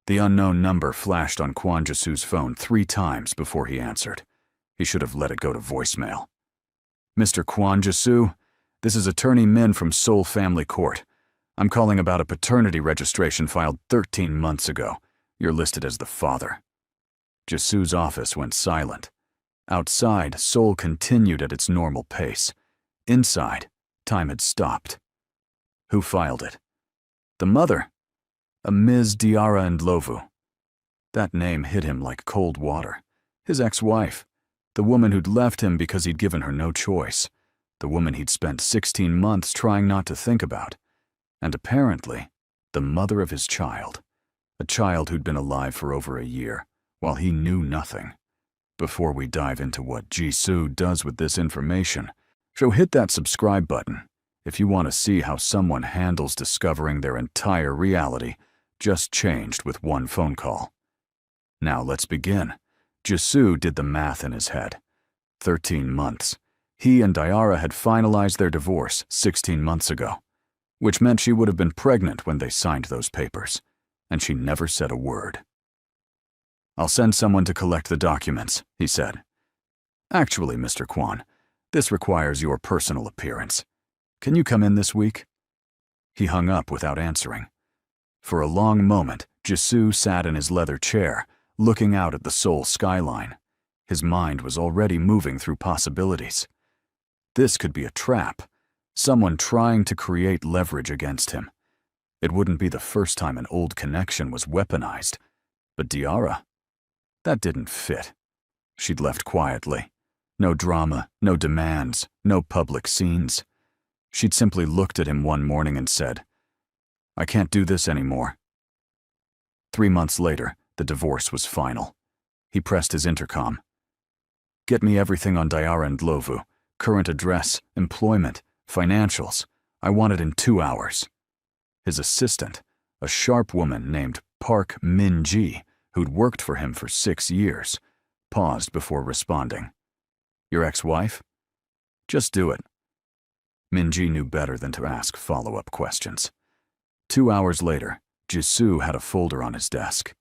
The unknown number flashed on Kwon Jisu's phone 3 times before he answered. He should have let it go to voicemail. Mr. Kwon Jisu, this is Attorney Min from Seoul Family Court. I'm calling about a paternity registration filed 13 months ago. You're listed as the father. Jisu's office went silent. Outside, Seoul continued at its normal pace. Inside, time had stopped. Who filed it? The mother. A Ms. Diarra Ndlovu. That name hit him like cold water. His ex-wife. The woman who'd left him because he'd given her no choice. The woman he'd spent 16 months trying not to think about. And apparently, the mother of his child. A child who'd been alive for over a year, while he knew nothing. Before we dive into what Jisu does with this information, so hit that subscribe button if you want to see how someone handles discovering their entire reality just changed with one phone call. Now let's begin. Jisu did the math in his head. 13 months. He and Diarra had finalized their divorce 16 months ago, which meant she would have been pregnant when they signed those papers, and she never said a word. I'll send someone to collect the documents, he said. Actually, Mr. Kwon, this requires your personal appearance. Can you come in this week? He hung up without answering. For a long moment, Jisu sat in his leather chair, looking out at the Seoul skyline. His mind was already moving through possibilities. This could be a trap, someone trying to create leverage against him. It wouldn't be the first time an old connection was weaponized. But Diarra? That didn't fit. She'd left quietly. No drama, no demands, no public scenes. She'd simply looked at him one morning and said, "I can't do this anymore." 3 months later, the divorce was final. He pressed his intercom. "Get me everything on Diarra Ndlovu, current address, employment, financials. I want it in 2 hours." His assistant, a sharp woman named Park Min-ji, who'd worked for him for 6 years, paused before responding. "Your ex-wife?" "Just do it." Min-ji knew better than to ask follow-up questions. 2 hours later, Jisu had a folder on his desk.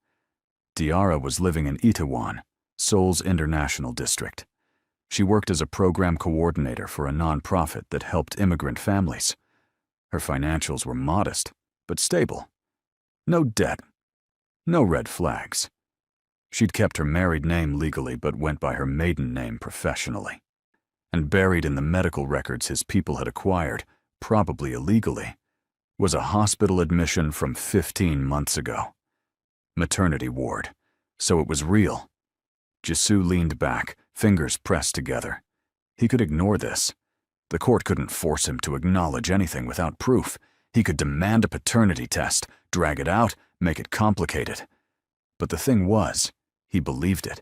Diarra was living in Itaewon, Seoul's international district. She worked as a program coordinator for a non-profit that helped immigrant families. Her financials were modest, but stable. No debt. No red flags. She'd kept her married name legally but went by her maiden name professionally. And buried in the medical records his people had acquired, probably illegally, was a hospital admission from 15 months ago. Maternity ward. So it was real. Jisu leaned back, fingers pressed together. He could ignore this. The court couldn't force him to acknowledge anything without proof. He could demand a paternity test, drag it out, make it complicated. But the thing was, he believed it.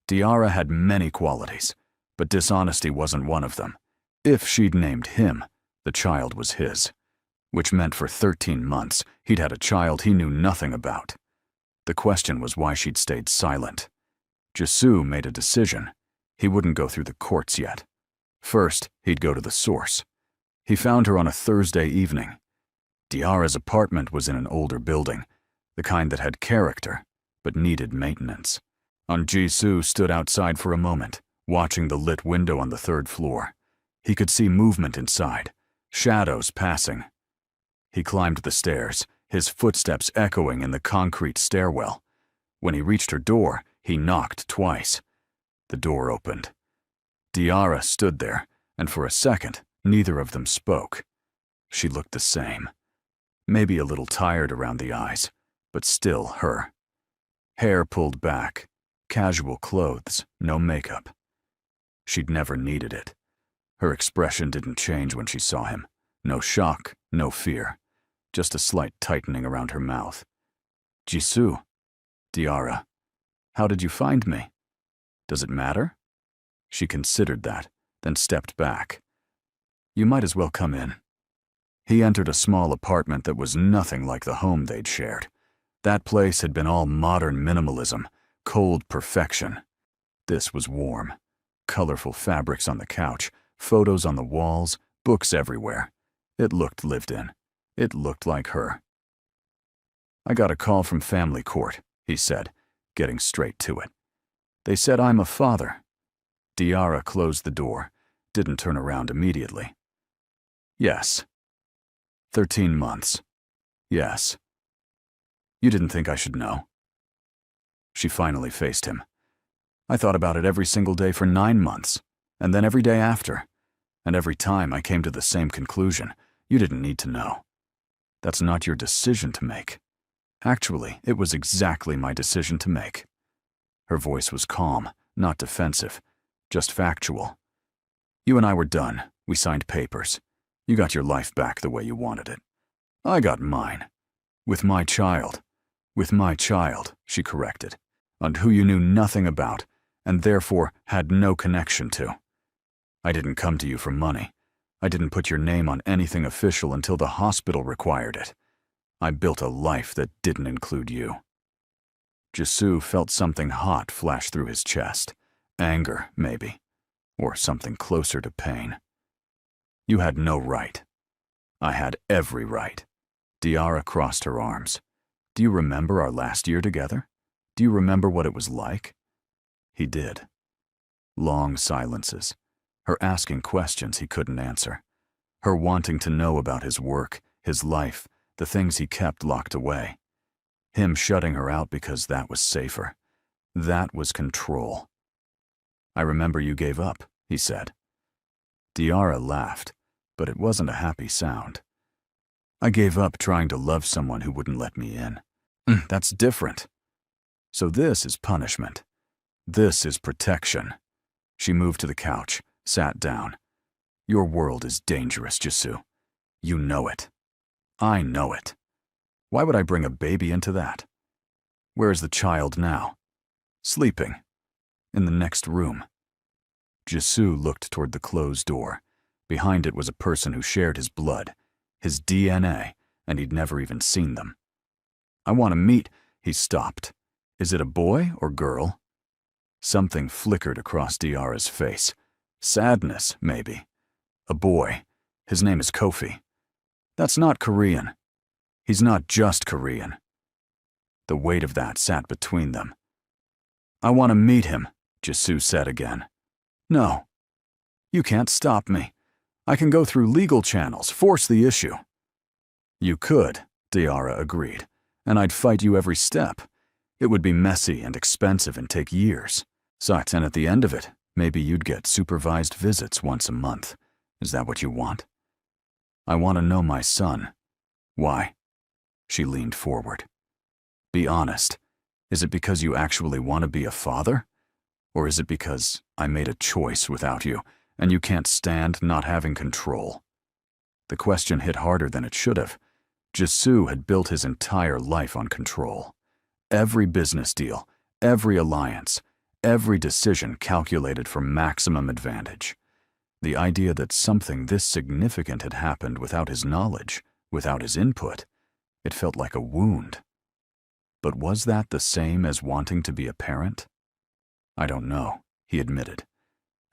Diarra had many qualities, but dishonesty wasn't one of them. If she'd named him, the child was his, which meant for 13 months he'd had a child he knew nothing about. The question was why she'd stayed silent. Jisu made a decision. He wouldn't go through the courts yet. First, he'd go to the source. He found her on a Thursday evening. Diarra's apartment was in an older building, the kind that had character, but needed maintenance. Jisu stood outside for a moment, watching the lit window on the 3rd floor. He could see movement inside, shadows passing. He climbed the stairs, his footsteps echoing in the concrete stairwell. When he reached her door, he knocked twice. The door opened. Diarra stood there, and for a second, neither of them spoke. She looked the same. Maybe a little tired around the eyes, but still her. Hair pulled back, casual clothes, no makeup. She'd never needed it. Her expression didn't change when she saw him. No shock, no fear. Just a slight tightening around her mouth. "Jisu." "Diarra. How did you find me? Does it matter?" She considered that, then stepped back. "You might as well come in." He entered a small apartment that was nothing like the home they'd shared. That place had been all modern minimalism, cold perfection. This was warm. Colorful fabrics on the couch, photos on the walls, books everywhere. It looked lived in. It looked like her. I got a call from family court, he said, getting straight to it. They said I'm a father. Diarra closed the door, didn't turn around immediately. Yes. 13 months. Yes. You didn't think I should know? She finally faced him. I thought about it every single day for 9 months, and then every day after. And every time I came to the same conclusion. You didn't need to know. That's not your decision to make. Actually, it was exactly my decision to make. Her voice was calm, not defensive, just factual. You and I were done. We signed papers. You got your life back the way you wanted it. I got mine. With my child. With my child, she corrected, and who you knew nothing about, and therefore had no connection to. I didn't come to you for money. I didn't put your name on anything official until the hospital required it. I built a life that didn't include you. Jisoo felt something hot flash through his chest. Anger, maybe. Or something closer to pain. You had no right. I had every right. Diarra crossed her arms. Do you remember our last year together? Do you remember what it was like? He did. Long silences. Her asking questions he couldn't answer. Her wanting to know about his work, his life, the things he kept locked away. Him shutting her out because that was safer. That was control. I remember you gave up, he said. Diarra laughed, but it wasn't a happy sound. I gave up trying to love someone who wouldn't let me in. That's different. So this is punishment. This is protection. She moved to the couch, sat down. Your world is dangerous, Jisoo. You know it. I know it. Why would I bring a baby into that? Where is the child now? Sleeping. In the next room. Jisoo looked toward the closed door. Behind it was a person who shared his blood, his DNA, and he'd never even seen them. I want to meet. He stopped. Is it a boy or girl? Something flickered across Diarra's face. Sadness, maybe. A boy. His name is Kofi. That's not Korean. He's not just Korean. The weight of that sat between them. I want to meet him, Jisoo said again. No. You can't stop me. I can go through legal channels, force the issue. You could, Diarra agreed, and I'd fight you every step. It would be messy and expensive and take years. And at the end of it, maybe you'd get supervised visits once a month. Is that what you want? I want to know my son. Why? She leaned forward. Be honest. Is it because you actually want to be a father? Or is it because I made a choice without you, and you can't stand not having control? The question hit harder than it should have. Jisoo had built his entire life on control. Every business deal, every alliance, every decision calculated for maximum advantage. The idea that something this significant had happened without his knowledge, without his input, it felt like a wound. But was that the same as wanting to be a parent? I don't know, he admitted,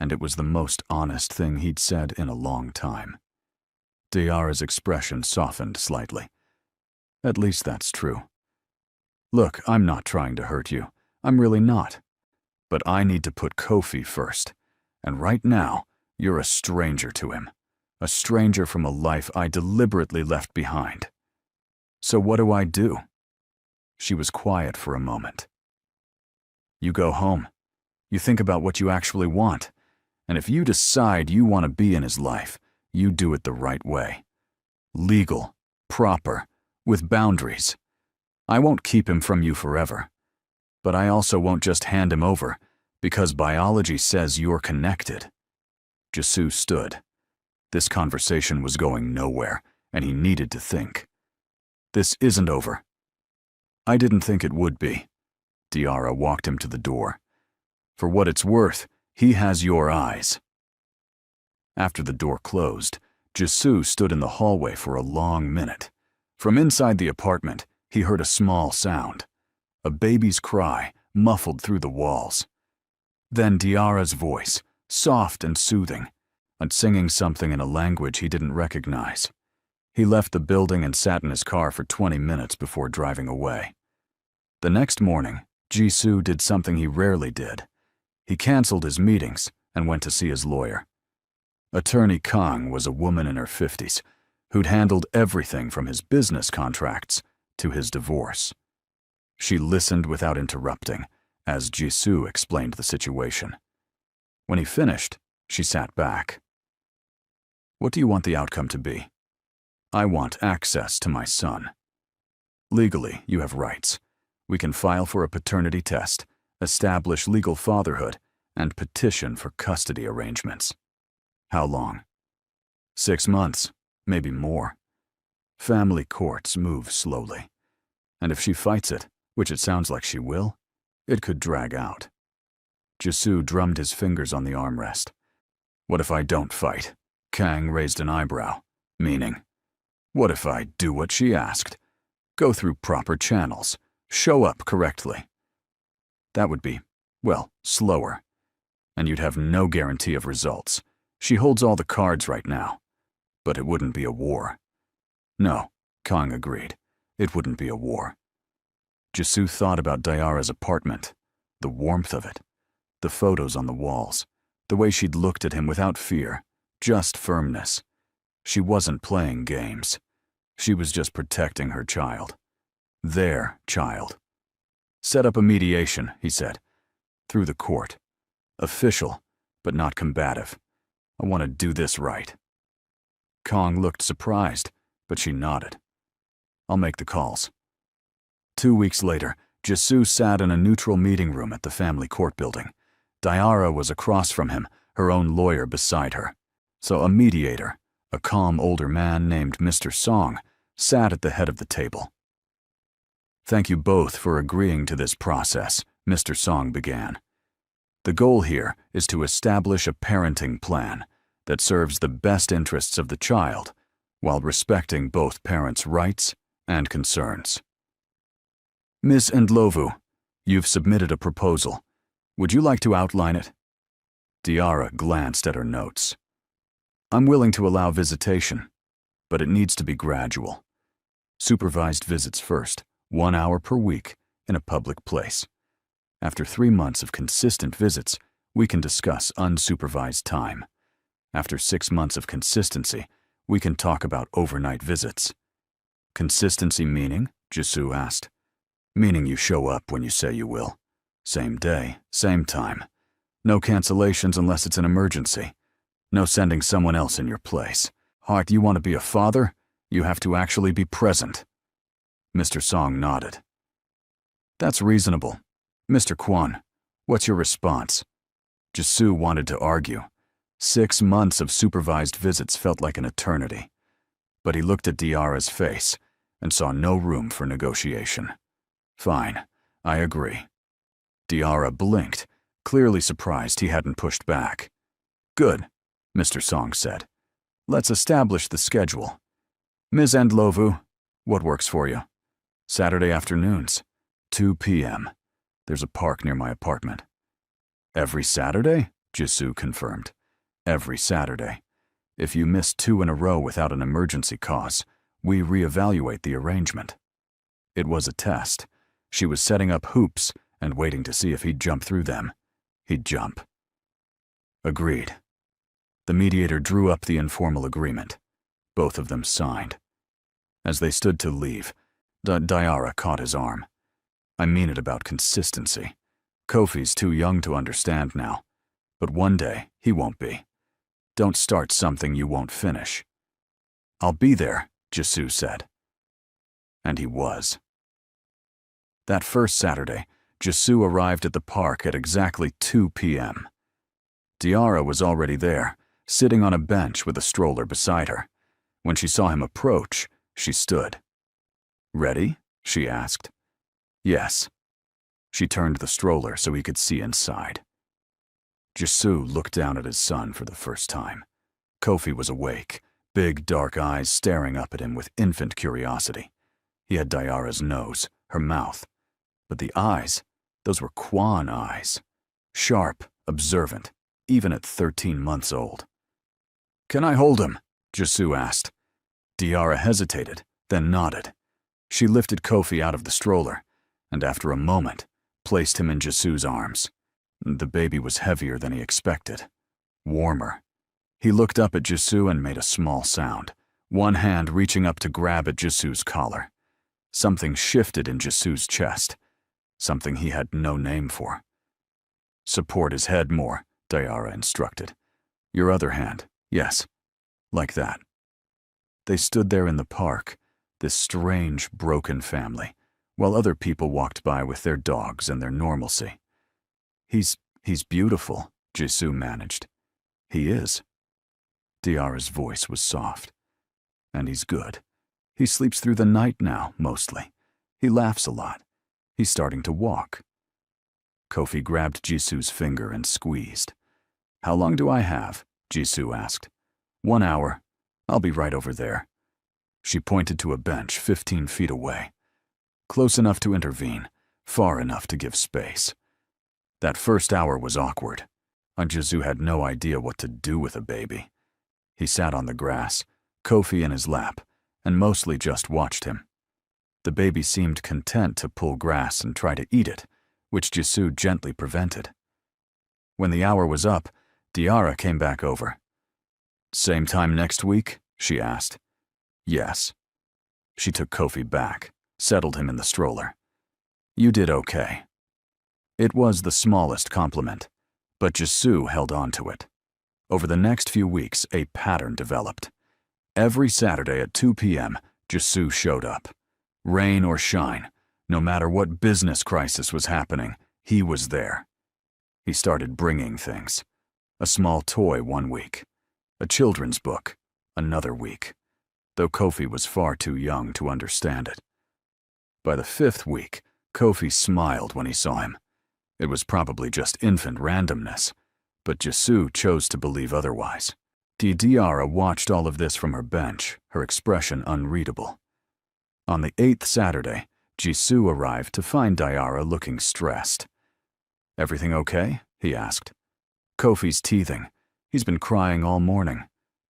and it was the most honest thing he'd said in a long time. Diarra's expression softened slightly. At least that's true. Look, I'm not trying to hurt you. I'm really not. But I need to put Kofi first, and right now, you're a stranger to him. A stranger from a life I deliberately left behind. So what do I do? She was quiet for a moment. You go home. You think about what you actually want. And if you decide you want to be in his life, you do it the right way. Legal, proper, with boundaries. I won't keep him from you forever. But I also won't just hand him over, because biology says you're connected. Jisoo stood. This conversation was going nowhere, and he needed to think. This isn't over. I didn't think it would be. Diarra walked him to the door. For what it's worth, he has your eyes. After the door closed, Jisoo stood in the hallway for a long minute. From inside the apartment, he heard a small sound. A baby's cry, muffled through the walls. Then Diarra's voice, soft and soothing, and singing something in a language he didn't recognize. He left the building and sat in his car for 20 minutes before driving away. The next morning, Jisoo did something he rarely did. He canceled his meetings and went to see his lawyer. Attorney Kang was a woman in her 50s who'd handled everything from his business contracts to his divorce. She listened without interrupting as Jisoo explained the situation. When he finished, she sat back. "What do you want the outcome to be?" "I want access to my son. Legally, you have rights. We can file for a paternity test, establish legal fatherhood, and petition for custody arrangements." "How long?" 6 months, maybe more. Family courts move slowly. And if she fights it, which it sounds like she will, it could drag out. Jisoo drummed his fingers on the armrest. "What if I don't fight?" Kang raised an eyebrow, meaning, "What if I do what she asked? Go through proper channels, show up correctly?" "That would be, well, slower. And you'd have no guarantee of results. She holds all the cards right now. But it wouldn't be a war." "No," Kang agreed. "It wouldn't be a war." Jisoo thought about Diara's apartment, the warmth of it, the photos on the walls, the way she'd looked at him without fear, just firmness. She wasn't playing games. She was just protecting her child. Their child. "Set up a mediation," he said. "Through the court. Official, but not combative. I want to do this right." Kang looked surprised, but she nodded. "I'll make the calls." 2 weeks later, Jisoo sat in a neutral meeting room at the family court building. Diara was across from him, her own lawyer beside her. So a mediator, a calm older man named Mr. Song, sat at the head of the table. "Thank you both for agreeing to this process," Mr. Song began. "The goal here is to establish a parenting plan that serves the best interests of the child while respecting both parents' rights and concerns. Ms. Ndlovu, you've submitted a proposal. Would you like to outline it?" Diara glanced at her notes. "I'm willing to allow visitation, but it needs to be gradual. Supervised visits first, 1 hour per week, in a public place. After 3 months of consistent visits, we can discuss unsupervised time. After 6 months of consistency, we can talk about overnight visits." "Consistency meaning?" Jisoo asked. "Meaning you show up when you say you will. Same day, same time. No cancellations unless it's an emergency. No sending someone else in your place. Heart, you want to be a father? You have to actually be present." Mr. Song nodded. "That's reasonable. Mr. Kwon, what's your response?" Jisoo wanted to argue. 6 months of supervised visits felt like an eternity. But he looked at Diara's face and saw no room for negotiation. "Fine, I agree." Diara blinked, clearly surprised he hadn't pushed back. "Good," Mr. Song said. "Let's establish the schedule. Ms. Ndlovu, what works for you?" "Saturday afternoons, 2 p.m. There's a park near my apartment." "Every Saturday?" Jisoo confirmed. "Every Saturday. If you miss 2 in a row without an emergency cause, we reevaluate the arrangement." It was a test. She was setting up hoops and waiting to see if he'd jump through them. He'd jump. Agreed. The mediator drew up the informal agreement. Both of them signed. As they stood to leave, Diara caught his arm. "I mean it about consistency. Kofi's too young to understand now, but one day he won't be. Don't start something you won't finish." "I'll be there," Jisoo said. And he was. That first Saturday, Jisoo arrived at the park at exactly 2 p.m. Diara was already there, sitting on a bench with a stroller beside her. When she saw him approach, she stood. "Ready?" she asked. "Yes." She turned the stroller so he could see inside. Jisoo looked down at his son for the first time. Kofi was awake, big dark eyes staring up at him with infant curiosity. He had Diara's nose, her mouth. But the eyes, those were Kwon eyes. Sharp, observant, even at 13 months old. "Can I hold him?" Jisoo asked. Diarra hesitated, then nodded. She lifted Kofi out of the stroller, and after a moment, placed him in Jisu's arms. The baby was heavier than he expected. Warmer. He looked up at Jisu and made a small sound, one hand reaching up to grab at Jisu's collar. Something shifted in Jisu's chest, something he had no name for. Support his head more, Diarra instructed. Your other hand, yes, like that. They stood there in the park, this strange, broken family, while other people walked by with their dogs and their normalcy. He's beautiful, Jisu managed. He is. Diarra's voice was soft. And he's good. He sleeps through the night now, mostly. He laughs a lot. He's starting to walk. Kofi grabbed Jisu's finger and squeezed. How long do I have? Jisu asked. 1 hour. I'll be right over there. She pointed to a bench 15 feet away. Close enough to intervene, far enough to give space. That first hour was awkward. Jisu had no idea what to do with a baby. He sat on the grass, Kofi in his lap, and mostly just watched him. The baby seemed content to pull grass and try to eat it, which Jisu gently prevented. When the hour was up, Diarra came back over. Same time next week? She asked. Yes. She took Kofi back, settled him in the stroller. You did okay. It was the smallest compliment, but Jisu held on to it. Over the next few weeks, a pattern developed. Every Saturday at 2 p.m., Jisu showed up. Rain or shine, no matter what business crisis was happening, he was there. He started bringing things. A small toy one week. A children's book another week, though Kofi was far too young to understand it. By the 5th week, Kofi smiled when he saw him. It was probably just infant randomness, but Jisu chose to believe otherwise. Diarra watched all of this from her bench, her expression unreadable. On the 8th Saturday, Jisu arrived to find Diarra looking stressed. Everything okay? He asked. Kofi's teething. He's been crying all morning.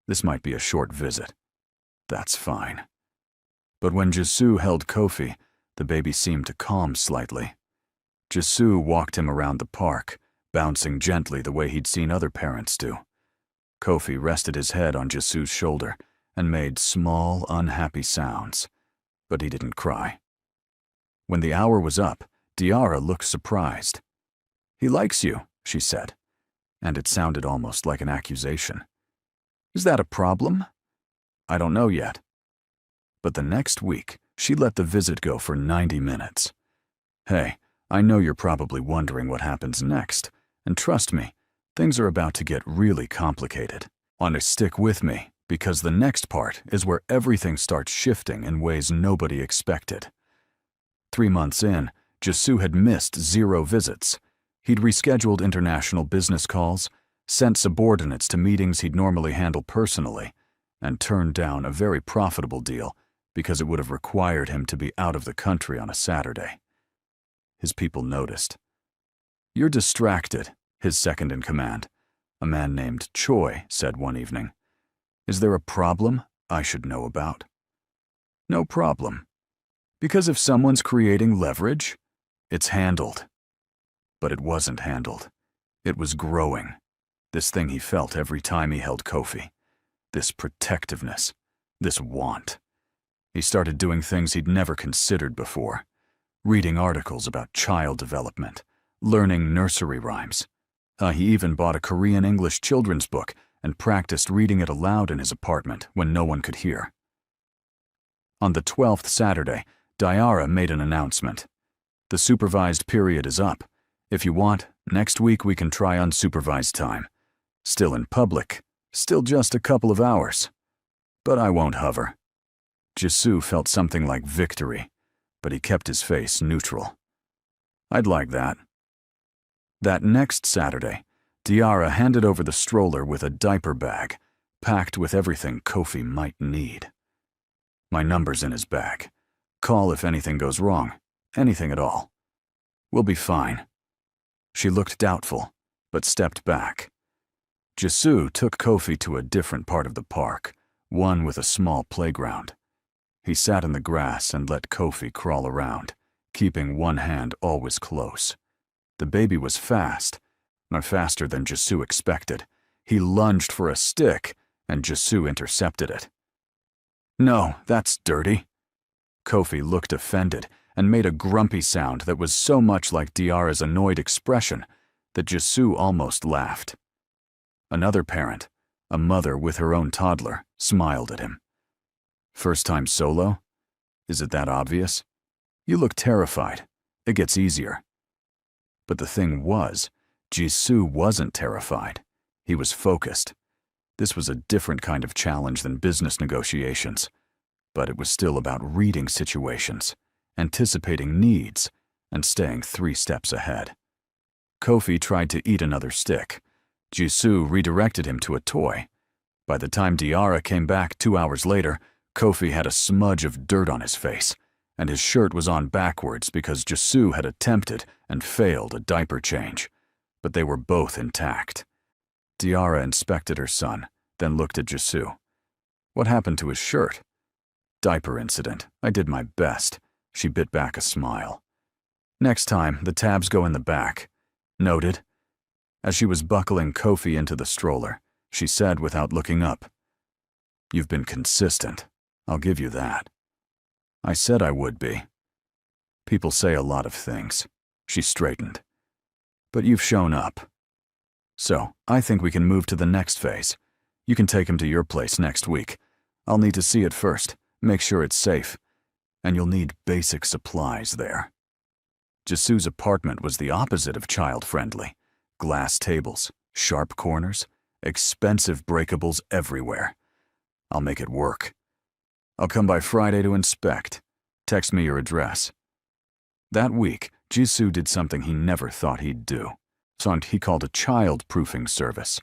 This might be a short visit. That's fine. But when Jisu held Kofi, the baby seemed to calm slightly. Jisu walked him around the park, bouncing gently the way he'd seen other parents do. Kofi rested his head on Jisu's shoulder and made small, unhappy sounds, but he didn't cry. When the hour was up, Diarra looked surprised. He likes you, she said, and it sounded almost like an accusation. Is that a problem? I don't know yet. But the next week, she let the visit go for 90 minutes. Hey, I know you're probably wondering what happens next, and trust me, things are about to get really complicated. Want to stick with me, because the next part is where everything starts shifting in ways nobody expected. 3 months in, Jisu had missed 0 visits. He'd rescheduled international business calls, sent subordinates to meetings he'd normally handle personally, and turned down a very profitable deal because it would have required him to be out of the country on a Saturday. His people noticed. You're distracted, his second-in-command, a man named Choi, said one evening. Is there a problem I should know about? No problem. Because if someone's creating leverage, it's handled. But it wasn't handled. It was growing. This thing he felt every time he held Kofi. This protectiveness. This want. He started doing things he'd never considered before. Reading articles about child development. Learning nursery rhymes. He even bought a Korean English children's book and practiced reading it aloud in his apartment when no one could hear. On the 12th Saturday, Diarra made an announcement. The supervised period is up. If you want, next week we can try unsupervised time. Still in public, still just a couple of hours. But I won't hover. Jisu felt something like victory, but he kept his face neutral. I'd like that. That next Saturday, Diarra handed over the stroller with a diaper bag, packed with everything Kofi might need. My number's in his bag. Call if anything goes wrong, anything at all. We'll be fine. She looked doubtful, but stepped back. Jisu took Kofi to a different part of the park, one with a small playground. He sat in the grass and let Kofi crawl around, keeping one hand always close. The baby was fast, not faster than Jisoo expected. He lunged for a stick, and Jisoo intercepted it. "No, that's dirty." Kofi looked offended and made a grumpy sound that was so much like Diarra's annoyed expression that Jisoo almost laughed. Another parent, a mother with her own toddler, smiled at him. "First time solo? Is it that obvious? You look terrified. It gets easier." But the thing was, Jisoo wasn't terrified. He was focused. This was a different kind of challenge than business negotiations, but it was still about reading situations, anticipating needs, and staying 3 steps ahead. Kofi tried to eat another stick. Jisoo redirected him to a toy. By the time Diarra came back 2 hours later, Kofi had a smudge of dirt on his face, and his shirt was on backwards because Jisoo had attempted and failed a diaper change, but they were both intact. Diarra inspected her son, then looked at Jisoo. "What happened to his shirt?" "Diaper incident. I did my best." She bit back a smile. "Next time, the tabs go in the back." "Noted." As she was buckling Kofi into the stroller, she said without looking up, "You've been consistent. I'll give you that." "I said I would be." "People say a lot of things." She straightened. "But you've shown up. So, I think we can move to the next phase. You can take him to your place next week. I'll need to see it first, make sure it's safe. And you'll need basic supplies there." Jisoo's apartment was the opposite of child-friendly. Glass tables, sharp corners, expensive breakables everywhere. "I'll make it work. I'll come by Friday to inspect. Text me your address." That week, Jisoo did something he never thought he'd do. So he called a child-proofing service.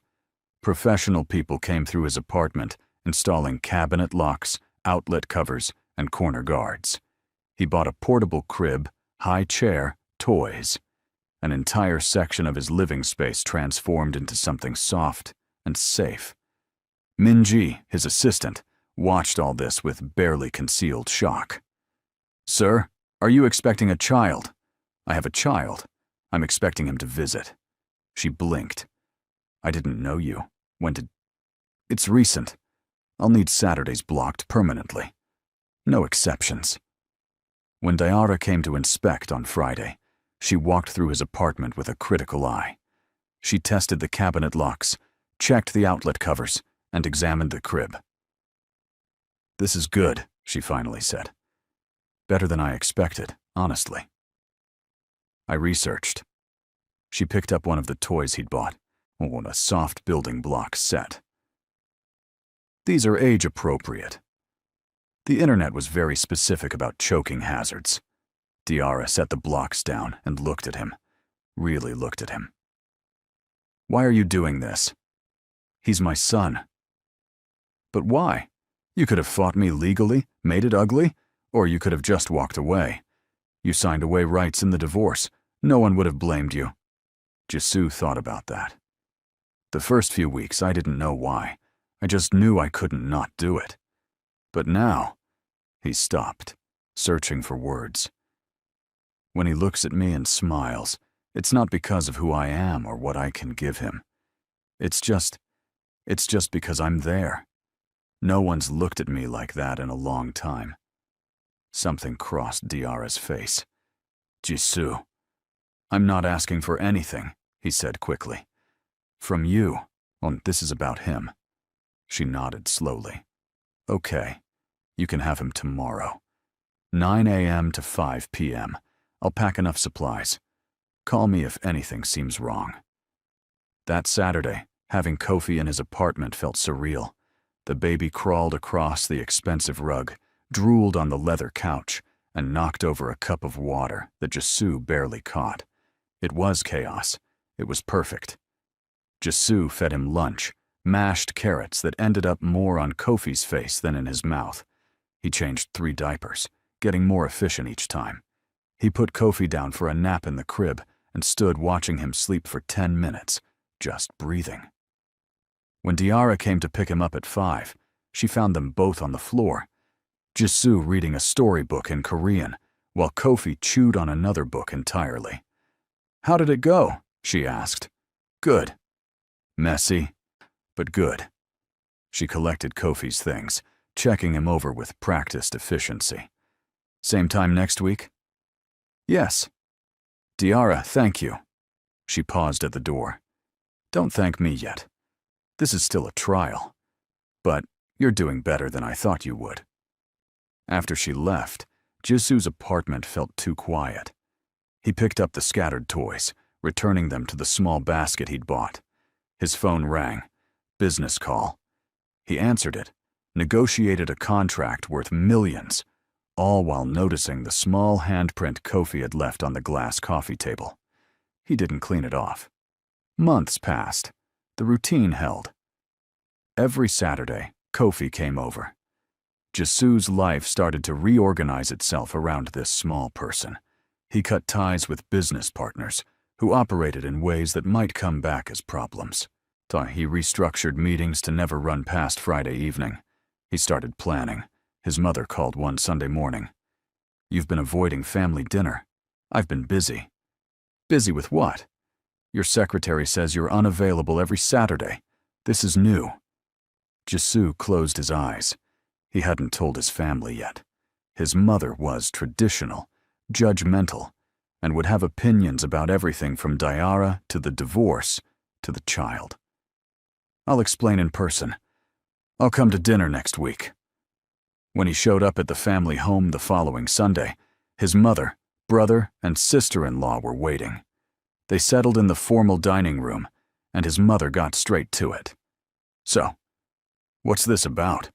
Professional people came through his apartment, installing cabinet locks, outlet covers, and corner guards. He bought a portable crib, high chair, toys. An entire section of his living space transformed into something soft and safe. Minji, his assistant, watched all this with barely concealed shock. "Sir, are you expecting a child?" "I have a child. I'm expecting him to visit." She blinked. "I didn't know you. When did—" "It's recent. I'll need Saturdays blocked permanently. No exceptions." When Diarra came to inspect on Friday, she walked through his apartment with a critical eye. She tested the cabinet locks, checked the outlet covers, and examined the crib. "This is good," she finally said. "Better than I expected, honestly." I researched. She picked up one of the toys he'd bought, a soft building block set. "These are age-appropriate." The internet was very specific about choking hazards. Diarra set the blocks down and looked at him, really looked at him. "Why are you doing this?" "He's my son." "But why? You could have fought me legally, made it ugly, or you could have just walked away. You signed away rights in the divorce. No one would have blamed you." Jisoo thought about that. "The first few weeks, I didn't know why. I just knew I couldn't not do it. But now—" He stopped, searching for words. "When he looks at me and smiles, it's not because of who I am or what I can give him. It's just because I'm there. No one's looked at me like that in a long time." Something crossed Diarra's face. "Jisoo, I'm not asking for anything," he said quickly. "From you. This is about him." She nodded slowly. "Okay, you can have him tomorrow. 9 a.m. to 5 p.m. I'll pack enough supplies. Call me if anything seems wrong." That Saturday, having Kofi in his apartment felt surreal. The baby crawled across the expensive rug, drooled on the leather couch, and knocked over a cup of water that Jisoo barely caught. It was chaos. It was perfect. Jisoo fed him lunch, mashed carrots that ended up more on Kofi's face than in his mouth. He changed 3 diapers, getting more efficient each time. He put Kofi down for a nap in the crib and stood watching him sleep for 10 minutes, just breathing. When Diarra came to pick him up at 5, She found them both on the floor. Jisoo reading a storybook in Korean, while Kofi chewed on another book entirely. "How did it go?" she asked. "Good. Messy, but good." She collected Kofi's things, checking him over with practiced efficiency. "Same time next week?" "Yes." "Diara, thank you." She paused at the door. "Don't thank me yet. This is still a trial. But you're doing better than I thought you would." After she left, Jisoo's apartment felt too quiet. He picked up the scattered toys, returning them to the small basket he'd bought. His phone rang. Business call. He answered it, negotiated a contract worth millions, all while noticing the small handprint Kofi had left on the glass coffee table. He didn't clean it off. Months passed. The routine held. Every Saturday, Kofi came over. Jisoo's life started to reorganize itself around this small person. He cut ties with business partners who operated in ways that might come back as problems. He restructured meetings to never run past Friday evening. He started planning. His mother called one Sunday morning. "You've been avoiding family dinner." "I've been busy." "Busy with what?" "Your secretary says you're unavailable every Saturday. This is new." Jisoo closed his eyes. He hadn't told his family yet. His mother was traditional, judgmental, and would have opinions about everything from Diara to the divorce to the child. "I'll explain in person. I'll come to dinner next week." When he showed up at the family home the following Sunday, his mother, brother, and sister-in-law were waiting. They settled in the formal dining room, and his mother got straight to it. "So, what's this about?"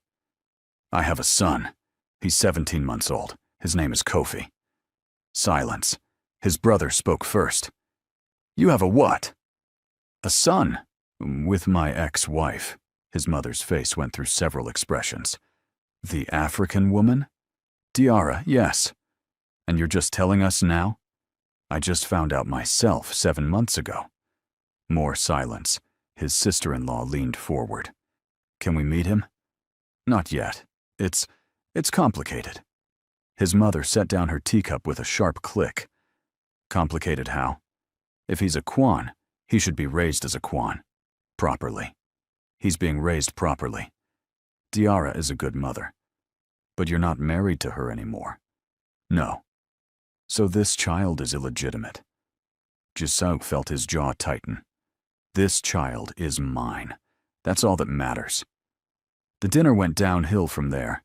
"I have a son. He's 17 months old. His name is Kofi." Silence. His brother spoke first. "You have a what?" "A son. With my ex-wife." His mother's face went through several expressions. "The African woman?" "Diara, yes." "And you're just telling us now?" "I just found out myself 7 months ago." More silence. His sister-in-law leaned forward. "Can we meet him?" "Not yet. It's complicated." His mother set down her teacup with a sharp click. "Complicated how?" "If he's a Kwan, he should be raised as a Kwan. Properly. He's being raised properly. Diara is a good mother. But you're not married to her anymore." "No." "So this child is illegitimate." Jisoo felt his jaw tighten. "This child is mine. That's all that matters." The dinner went downhill from there.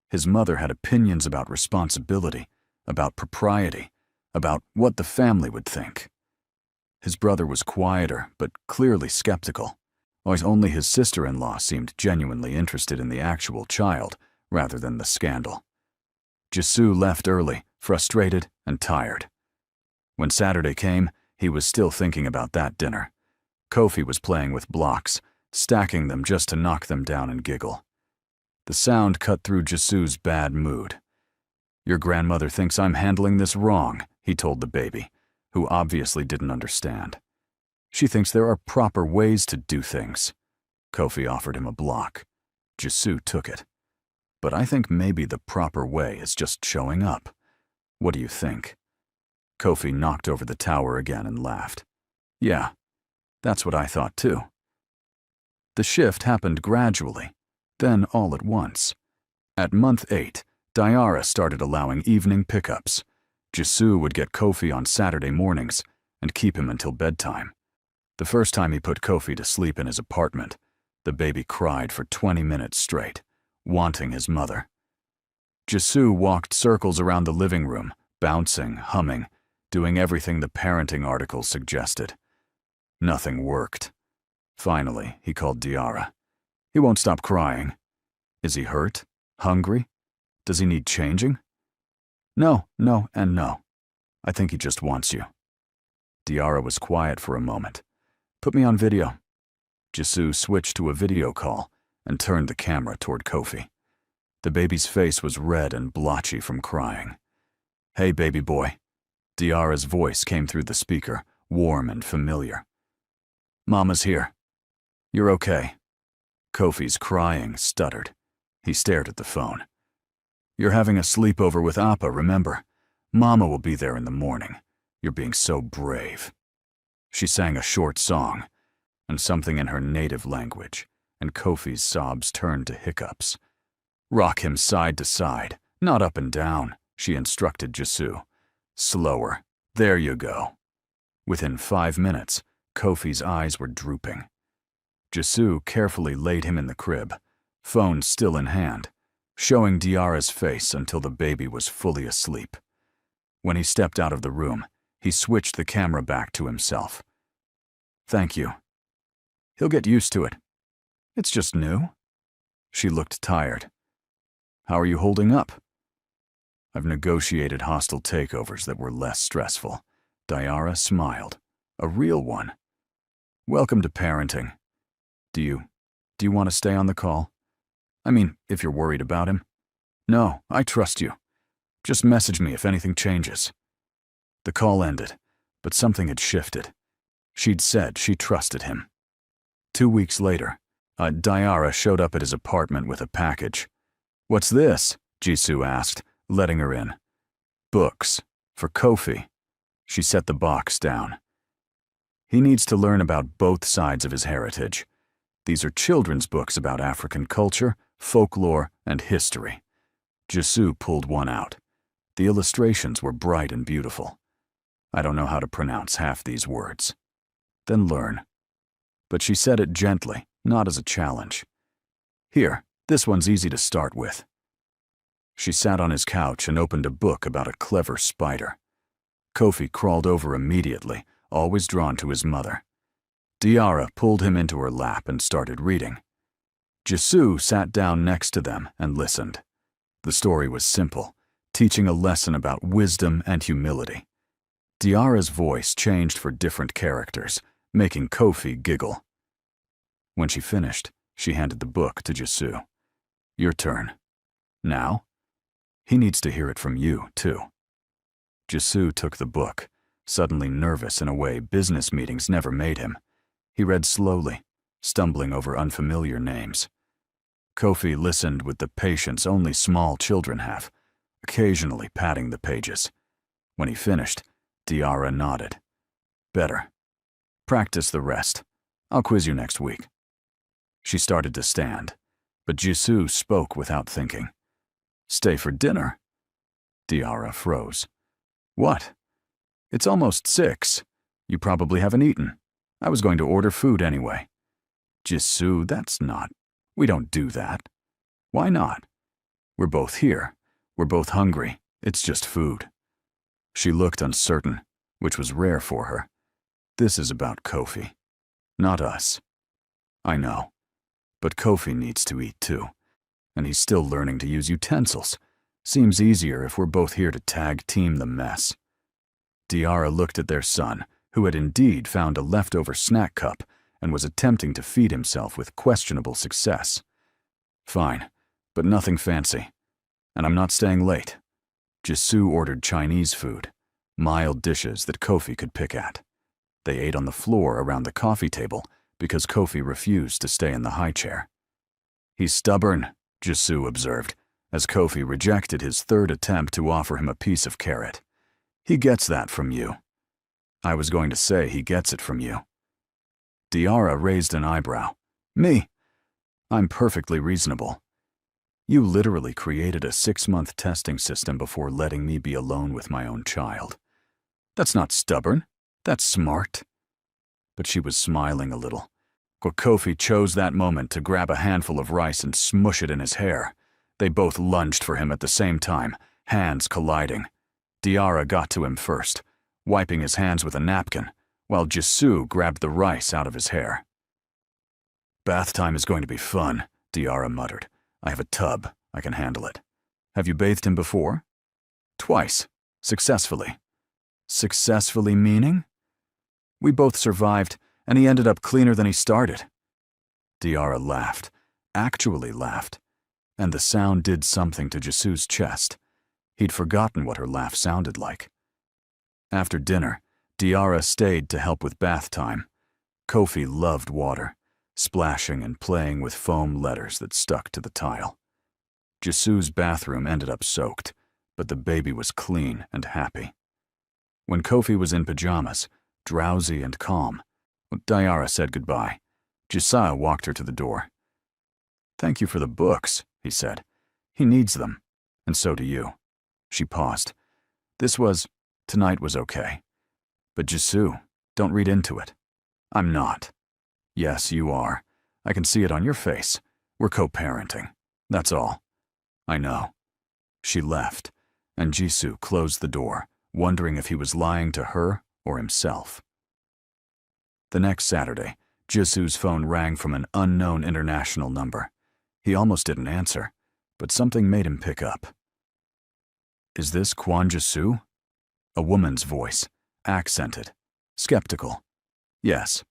His mother had opinions about responsibility, about propriety, about what the family would think. His brother was quieter, but clearly skeptical. Only his sister-in-law seemed genuinely interested in the actual child rather than the scandal. Jisoo left early, frustrated and tired. When Saturday came, he was still thinking about that dinner. Kofi was playing with blocks, stacking them just to knock them down and giggle. The sound cut through Jisoo's bad mood. "Your grandmother thinks I'm handling this wrong," he told the baby, who obviously didn't understand. "She thinks there are proper ways to do things." Kofi offered him a block. Jisoo took it. "But I think maybe the proper way is just showing up. What do you think?" Kofi knocked over the tower again and laughed. "Yeah, that's what I thought too." The shift happened gradually, then all at once. At month 8, Diara started allowing evening pickups. Jisoo would get Kofi on Saturday mornings and keep him until bedtime. The first time he put Kofi to sleep in his apartment, the baby cried for 20 minutes straight, wanting his mother. Jisoo walked circles around the living room, bouncing, humming, doing everything the parenting articles suggested. Nothing worked. Finally, he called Diara. "He won't stop crying." "Is he hurt? Hungry? Does he need changing?" No, and no. I think he just wants you." Diara was quiet for a moment. "Put me on video." Jisoo switched to a video call and turned the camera toward Kofi. The baby's face was red and blotchy from crying. "Hey, baby boy." Diara's voice came through the speaker, warm and familiar. "Mama's here. You're okay." Kofi's crying stuttered. He stared at the phone. "You're having a sleepover with Appa, remember? Mama will be there in the morning. You're being so brave." She sang a short song, and something in her native language, and Kofi's sobs turned to hiccups. "Rock him side to side, not up and down," she instructed Jisoo. "Slower. There you go." Within 5 minutes, Kofi's eyes were drooping. Jisoo carefully laid him in the crib, phone still in hand, showing Diarra's face until the baby was fully asleep. When he stepped out of the room, he switched the camera back to himself. "Thank you. He'll get used to it. It's just new." She looked tired. "How are you holding up?" "I've negotiated hostile takeovers that were less stressful." Diarra smiled. "A real one. Welcome to parenting. Do you want to stay on the call? I mean, if you're worried about him." "No, I trust you. Just message me if anything changes." The call ended, but something had shifted. She'd said she trusted him. 2 weeks later, Diarra showed up at his apartment with a package. "What's this?" Jisoo asked, letting her in. "Books. For Kofi." She set the box down. "He needs to learn about both sides of his heritage. These are children's books about African culture, folklore, and history." Jisoo pulled one out. The illustrations were bright and beautiful. "I don't know how to pronounce half these words." "Then learn." But she said it gently, not as a challenge. "Here, this one's easy to start with." She sat on his couch and opened a book about a clever spider. Kofi crawled over immediately, always drawn to his mother. Diarra pulled him into her lap and started reading. Jisoo sat down next to them and listened. The story was simple, teaching a lesson about wisdom and humility. Diarra's voice changed for different characters, making Kofi giggle. When she finished, she handed the book to Jisoo. "Your turn. Now? He needs to hear it from you, too." Jisoo took the book, suddenly nervous in a way business meetings never made him. He read slowly, stumbling over unfamiliar names. Kofi listened with the patience only small children have, occasionally patting the pages. When he finished, Diarra nodded. "Better. Practice the rest. I'll quiz you next week." She started to stand, but Jisoo spoke without thinking. "Stay for dinner?" Diarra froze. "What? It's almost 6. You probably haven't eaten. I was going to order food anyway." "Jisoo, we don't do that." "Why not? We're both here. We're both hungry. It's just food." She looked uncertain, which was rare for her. "This is about Kofi, not us." "I know, but Kofi needs to eat too, and he's still learning to use utensils. Seems easier if we're both here to tag team the mess." Diarra looked at their son, who had indeed found a leftover snack cup and was attempting to feed himself with questionable success. "Fine, but nothing fancy. And I'm not staying late." Jisoo ordered Chinese food, mild dishes that Kofi could pick at. They ate on the floor around the coffee table because Kofi refused to stay in the high chair. "He's stubborn," Jisoo observed, as Kofi rejected his third attempt to offer him a piece of carrot. "He gets that from you." "I was going to say he gets it from you." Diarra raised an eyebrow. "Me? I'm perfectly reasonable. You literally created a 6-month testing system before letting me be alone with my own child. That's not stubborn. That's smart." But she was smiling a little. Kofi chose that moment to grab a handful of rice and smush it in his hair. They both lunged for him at the same time, hands colliding. Diarra got to him first, wiping his hands with a napkin, while Jisoo grabbed the rice out of his hair. "Bath time is going to be fun," Diarra muttered. "I have a tub. I can handle it." "Have you bathed him before?" "Twice. Successfully." "Successfully meaning?" "We both survived, and he ended up cleaner than he started." Diarra laughed, actually laughed, and the sound did something to Jisoo's chest. He'd forgotten what her laugh sounded like. After dinner, Diarra stayed to help with bath time. Kofi loved water, splashing and playing with foam letters that stuck to the tile. Jisu's bathroom ended up soaked, but the baby was clean and happy. When Kofi was in pajamas, drowsy and calm, Diara said goodbye. Josiah walked her to the door. "Thank you for the books," he said. "He needs them, and so do you." She paused. Tonight was okay. But Jisu, don't read into it. I'm not. Yes, you are. I can see it on your face. We're co-parenting. That's all. I know. She left, and Jisoo closed the door, wondering if he was lying to her or himself. The next Saturday, Jisoo's phone rang from an unknown international number. He almost didn't answer, but something made him pick up. "Is this Kwon Jisoo?" A woman's voice, accented, skeptical. "Yes."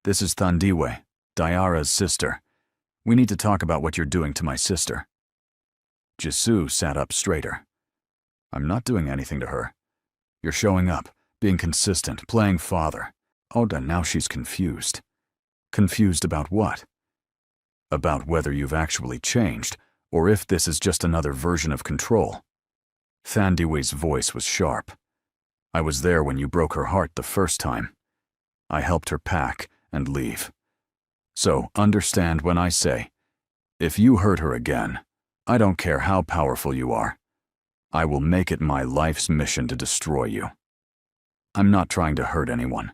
"This is Thandiwe, Diara's sister. We need to talk about what you're doing to my sister." Jisoo sat up straighter. "I'm not doing anything to her. You're showing up, being consistent, playing father." Oda, now she's confused. Confused about what? About whether you've actually changed, or if this is just another version of control. Thandiwe's voice was sharp. "I was there when you broke her heart the first time. I helped her pack and leave. So understand when I say, if you hurt her again, I don't care how powerful you are. I will make it my life's mission to destroy you. I'm not trying to hurt anyone.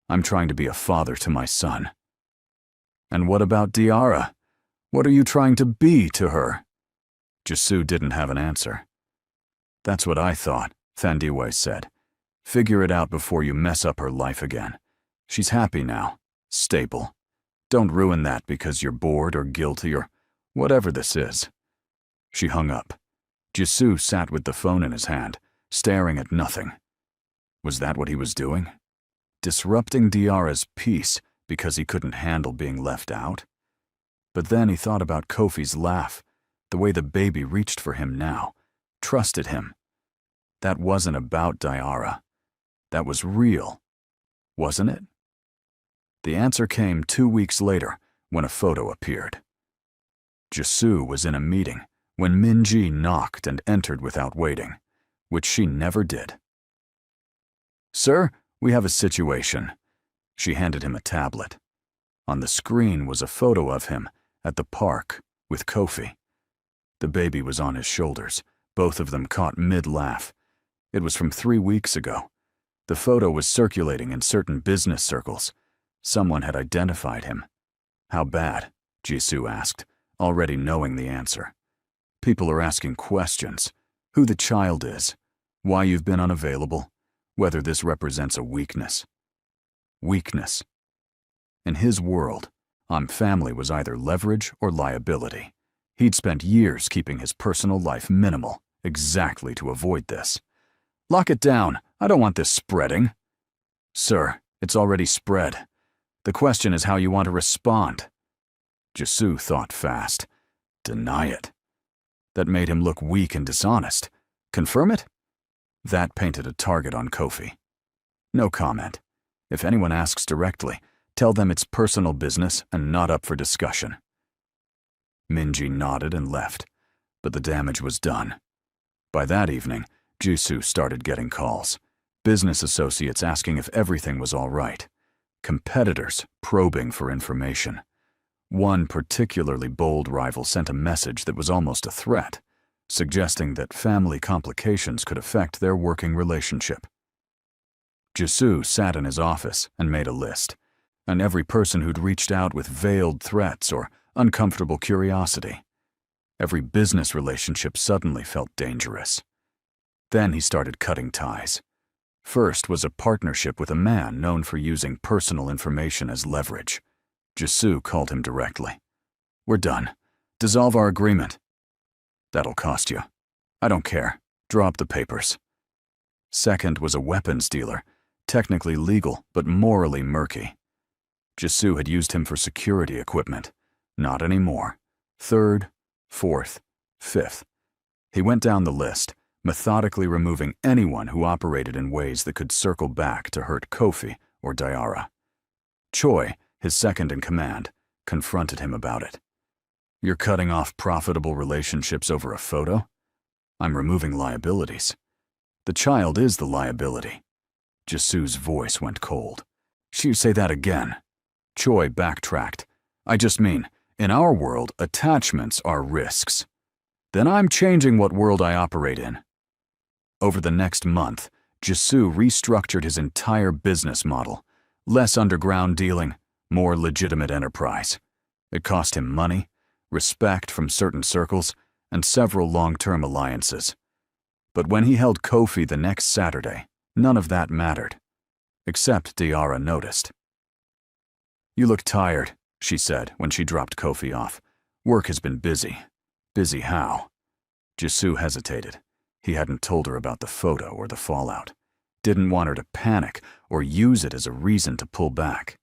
I'm trying to be a father to my son." "And what about Diara? What are you trying to be to her?" Jisoo didn't have an answer. "That's what I thought," Thandiwe said. "Figure it out before you mess up her life again. She's happy now, stable. Don't ruin that because you're bored or guilty or whatever this is." She hung up. Jisoo sat with the phone in his hand, staring at nothing. Was that what he was doing? Disrupting Diara's peace because he couldn't handle being left out? But then he thought about Kofi's laugh, the way the baby reached for him now, trusted him. That wasn't about Diara. That was real, wasn't it? The answer came 2 weeks later when a photo appeared. Jisoo was in a meeting when Minji knocked and entered without waiting, which she never did. "Sir, we have a situation." She handed him a tablet. On the screen was a photo of him at the park with Kofi. The baby was on his shoulders, both of them caught mid-laugh. It was from 3 weeks ago. The photo was circulating in certain business circles. Someone had identified him. "How bad?" Jisoo asked, already knowing the answer. "People are asking questions. Who the child is, why you've been unavailable, whether this represents a weakness." Weakness. In his world, family was either leverage or liability. He'd spent years keeping his personal life minimal, exactly to avoid this. "Lock it down. I don't want this spreading." "Sir, it's already spread. The question is how you want to respond." Jisoo thought fast. Deny it. That made him look weak and dishonest. Confirm it? That painted a target on Kofi. No comment. If anyone asks directly, tell them it's personal business and not up for discussion. Minji nodded and left, but the damage was done. By that evening, Jisoo started getting calls. Business associates asking if everything was all right. Competitors probing for information. One particularly bold rival sent a message that was almost a threat, suggesting that family complications could affect their working relationship. Jisoo sat in his office and made a list, and every person who'd reached out with veiled threats or uncomfortable curiosity. Every business relationship suddenly felt dangerous. Then he started cutting ties. First was a partnership with a man known for using personal information as leverage. Jisoo called him directly. "We're done. Dissolve our agreement." "That'll cost you." "I don't care. Drop the papers." Second was a weapons dealer, technically legal but morally murky. Jisoo had used him for security equipment. Not anymore. Third, fourth, fifth. He went down the list, methodically removing anyone who operated in ways that could circle back to hurt Kofi or Diara. Choi, his second in command, confronted him about it. You're cutting off profitable relationships over a photo? I'm removing liabilities. The child is the liability. Jisu's voice went cold. You say that again. Choi backtracked. I just mean, in our world, attachments are risks. Then I'm changing what world I operate in. Over the next month, Jisu restructured his entire business model. Less underground dealing, more legitimate enterprise. It cost him money, respect from certain circles, and several long-term alliances. But when he held Kofi the next Saturday, none of that mattered. Except Diarra noticed. You look tired, she said when she dropped Kofi off. Work has been busy. Busy how? Jisu hesitated. He hadn't told her about the photo or the fallout. Didn't want her to panic or use it as a reason to pull back.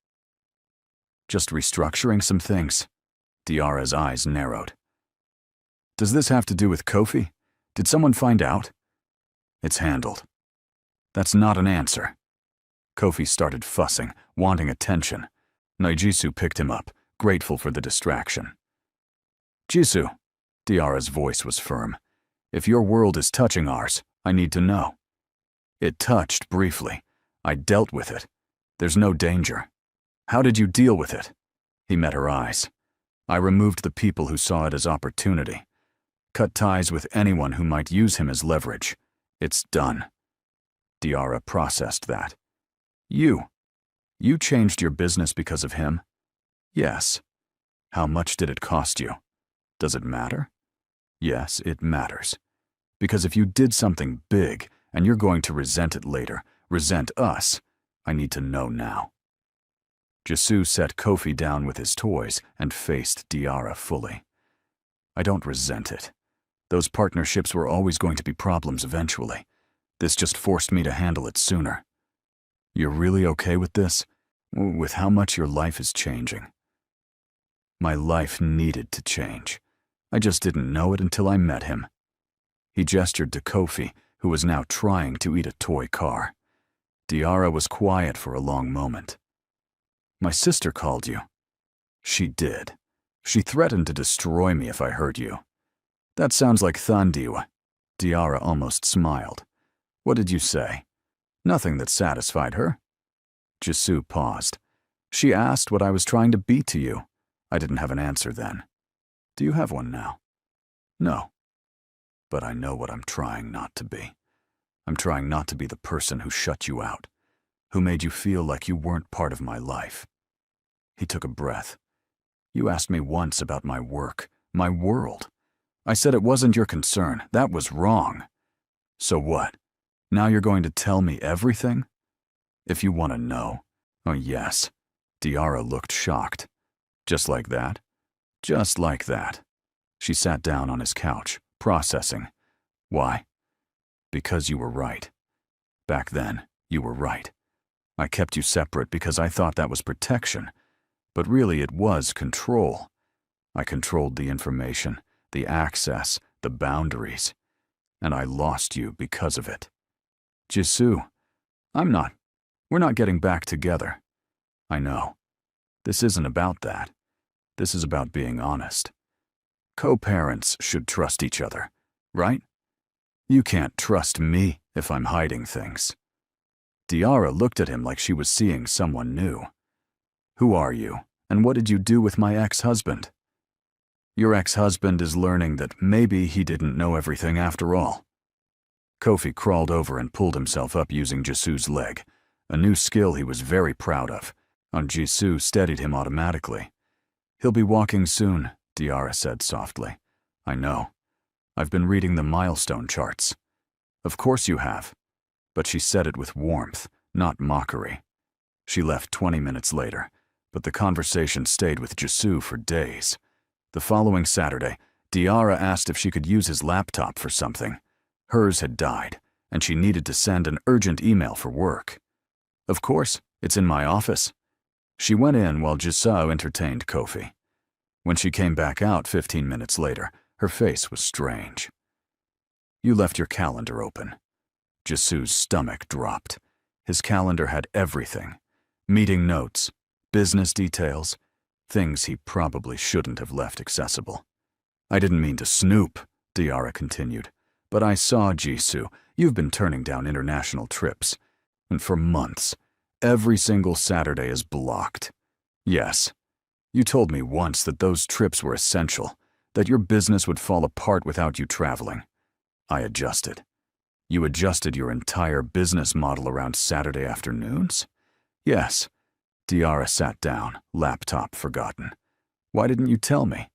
Just restructuring some things. Diarra's eyes narrowed. Does this have to do with Kofi? Did someone find out? It's handled. That's not an answer. Kofi started fussing, wanting attention. Naijisu picked him up, grateful for the distraction. Jisu, Diarra's voice was firm. If your world is touching ours, I need to know. It touched briefly. I dealt with it. There's no danger. How did you deal with it? He met her eyes. I removed the people who saw it as opportunity. Cut ties with anyone who might use him as leverage. It's done. Diarra processed that. You changed your business because of him? Yes. How much did it cost you? Does it matter? Yes, it matters. Because if you did something big and you're going to resent it later, resent us, I need to know now. Jisu set Kofi down with his toys and faced Diarra fully. I don't resent it. Those partnerships were always going to be problems eventually. This just forced me to handle it sooner. You're really okay with this? With how much your life is changing? My life needed to change. I just didn't know it until I met him. He gestured to Kofi, who was now trying to eat a toy car. Diarra was quiet for a long moment. My sister called you. She did. She threatened to destroy me if I hurt you. That sounds like Thandiwa. Diarra almost smiled. What did you say? Nothing that satisfied her. Jisu paused. She asked what I was trying to be to you. I didn't have an answer then. Do you have one now? No. But I know what I'm trying not to be. I'm trying not to be the person who shut you out, who made you feel like you weren't part of my life. He took a breath. You asked me once about my work, my world. I said it wasn't your concern. That was wrong. So what? Now you're going to tell me everything? If you want to know. Oh, yes. Diarra looked shocked. Just like that? Just like that. She sat down on his couch, processing. Why? Because you were right. Back then, you were right. I kept you separate because I thought that was protection. But really it was control. I controlled the information, the access, the boundaries. And I lost you because of it. Jisu, we're not getting back together. I know. This isn't about that. This is about being honest. Co-parents should trust each other, right? You can't trust me if I'm hiding things. Diarra looked at him like she was seeing someone new. Who are you, and what did you do with my ex-husband? Your ex-husband is learning that maybe he didn't know everything after all. Kofi crawled over and pulled himself up using Jisu's leg, a new skill he was very proud of, and Jisu steadied him automatically. He'll be walking soon, Diarra said softly. I know. I've been reading the milestone charts. Of course you have. But she said it with warmth, not mockery. She left 20 minutes later, but the conversation stayed with Jisu for days. The following Saturday, Diarra asked if she could use his laptop for something. Hers had died, and she needed to send an urgent email for work. Of course, it's in my office. She went in while Jisu entertained Kofi. When she came back out 15 minutes later, her face was strange. You left your calendar open. Jisu's stomach dropped. His calendar had everything. Meeting notes, business details, things he probably shouldn't have left accessible. I didn't mean to snoop, Diarra continued, but I saw Jisoo. You've been turning down international trips, and for months, every single Saturday is blocked. Yes, you told me once that those trips were essential, that your business would fall apart without you traveling. I adjusted. You adjusted your entire business model around Saturday afternoons? Yes. Diarra sat down, laptop forgotten. Why didn't you tell me?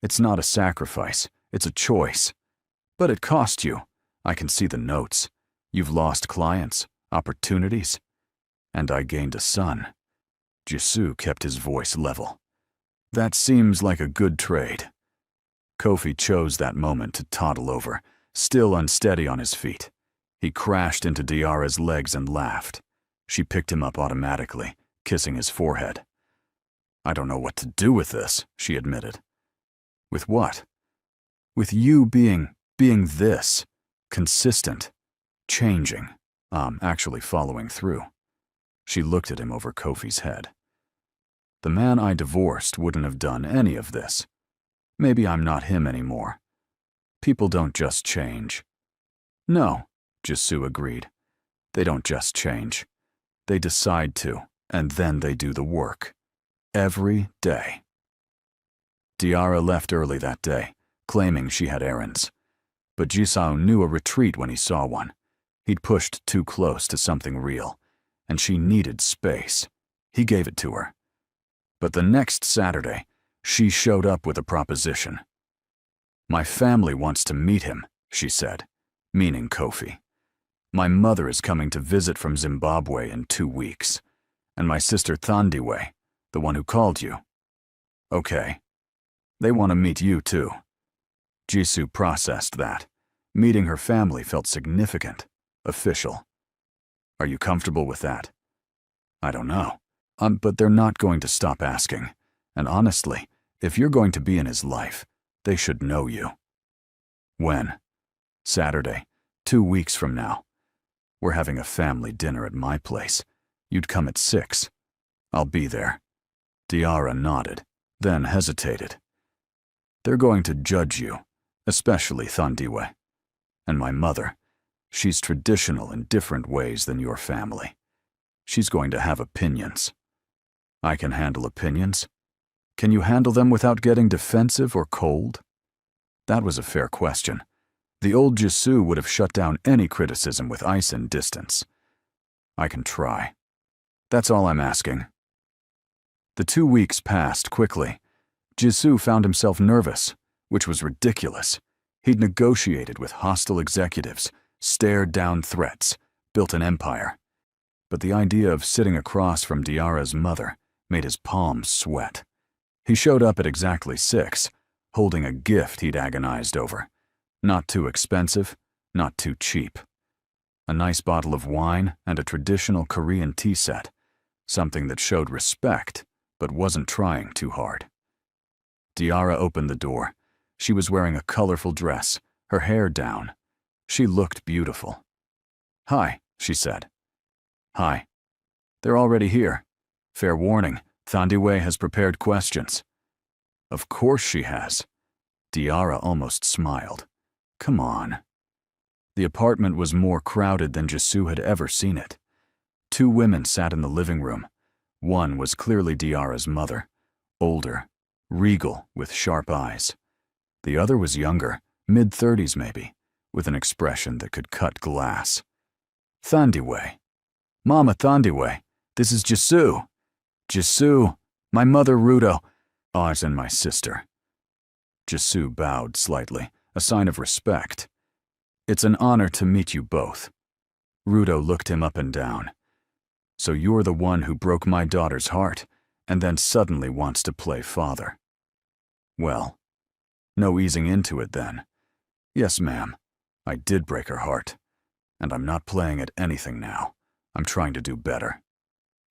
It's not a sacrifice, it's a choice. But it cost you. I can see the notes. You've lost clients, opportunities. And I gained a son. Jisoo kept his voice level. That seems like a good trade. Kofi chose that moment to toddle over, still unsteady on his feet. He crashed into Diarra's legs and laughed. She picked him up automatically, kissing his forehead. I don't know what to do with this, she admitted. With what? With you being this, consistent, changing, actually following through. She looked at him over Kofi's head. The man I divorced wouldn't have done any of this. Maybe I'm not him anymore. People don't just change. No, Jisoo agreed. They don't just change. They decide to, and then they do the work. Every day. Diarra left early that day, claiming she had errands. But Jisoo knew a retreat when he saw one. He'd pushed too close to something real, and she needed space. He gave it to her. But the next Saturday, she showed up with a proposition. My family wants to meet him, she said, meaning Kofi. My mother is coming to visit from Zimbabwe in 2 weeks, and my sister Thandiwe, the one who called you. Okay. They want to meet you too. Jisoo processed that. Meeting her family felt significant, official. Are you comfortable with that? I don't know. But they're not going to stop asking. And honestly, if you're going to be in his life, they should know you. When? Saturday, 2 weeks from now. We're having a family dinner at my place. You'd come at 6. I'll be there. Diarra nodded, then hesitated. They're going to judge you, especially Thandiwe. And my mother, she's traditional in different ways than your family. She's going to have opinions. I can handle opinions. Can you handle them without getting defensive or cold? That was a fair question. The old Jisoo would have shut down any criticism with ice and distance. I can try. That's all I'm asking. The 2 weeks passed quickly. Jisoo found himself nervous, which was ridiculous. He'd negotiated with hostile executives, stared down threats, built an empire. But the idea of sitting across from Diarra's mother made his palms sweat. He showed up at exactly 6, holding a gift he'd agonized over. Not too expensive, not too cheap. A nice bottle of wine and a traditional Korean tea set, something that showed respect but wasn't trying too hard. Diarra opened the door. She was wearing a colorful dress, her hair down. She looked beautiful. Hi, she said. Hi. They're already here. Fair warning, Thandiwe has prepared questions. Of course she has. Diarra almost smiled. Come on. The apartment was more crowded than Jisoo had ever seen it. 2 women sat in the living room. One was clearly Diarra's mother, older, regal with sharp eyes. The other was younger, mid-30s maybe, with an expression that could cut glass. Thandiwe. Mama Thandiwe, this is Jisoo. Jisoo, my mother Rudo, ours and my sister. Jisoo bowed slightly, a sign of respect. It's an honor to meet you both. Rudo looked him up and down. So you're the one who broke my daughter's heart, and then suddenly wants to play father. Well, no easing into it then. Yes, ma'am, I did break her heart, and I'm not playing at anything now. I'm trying to do better.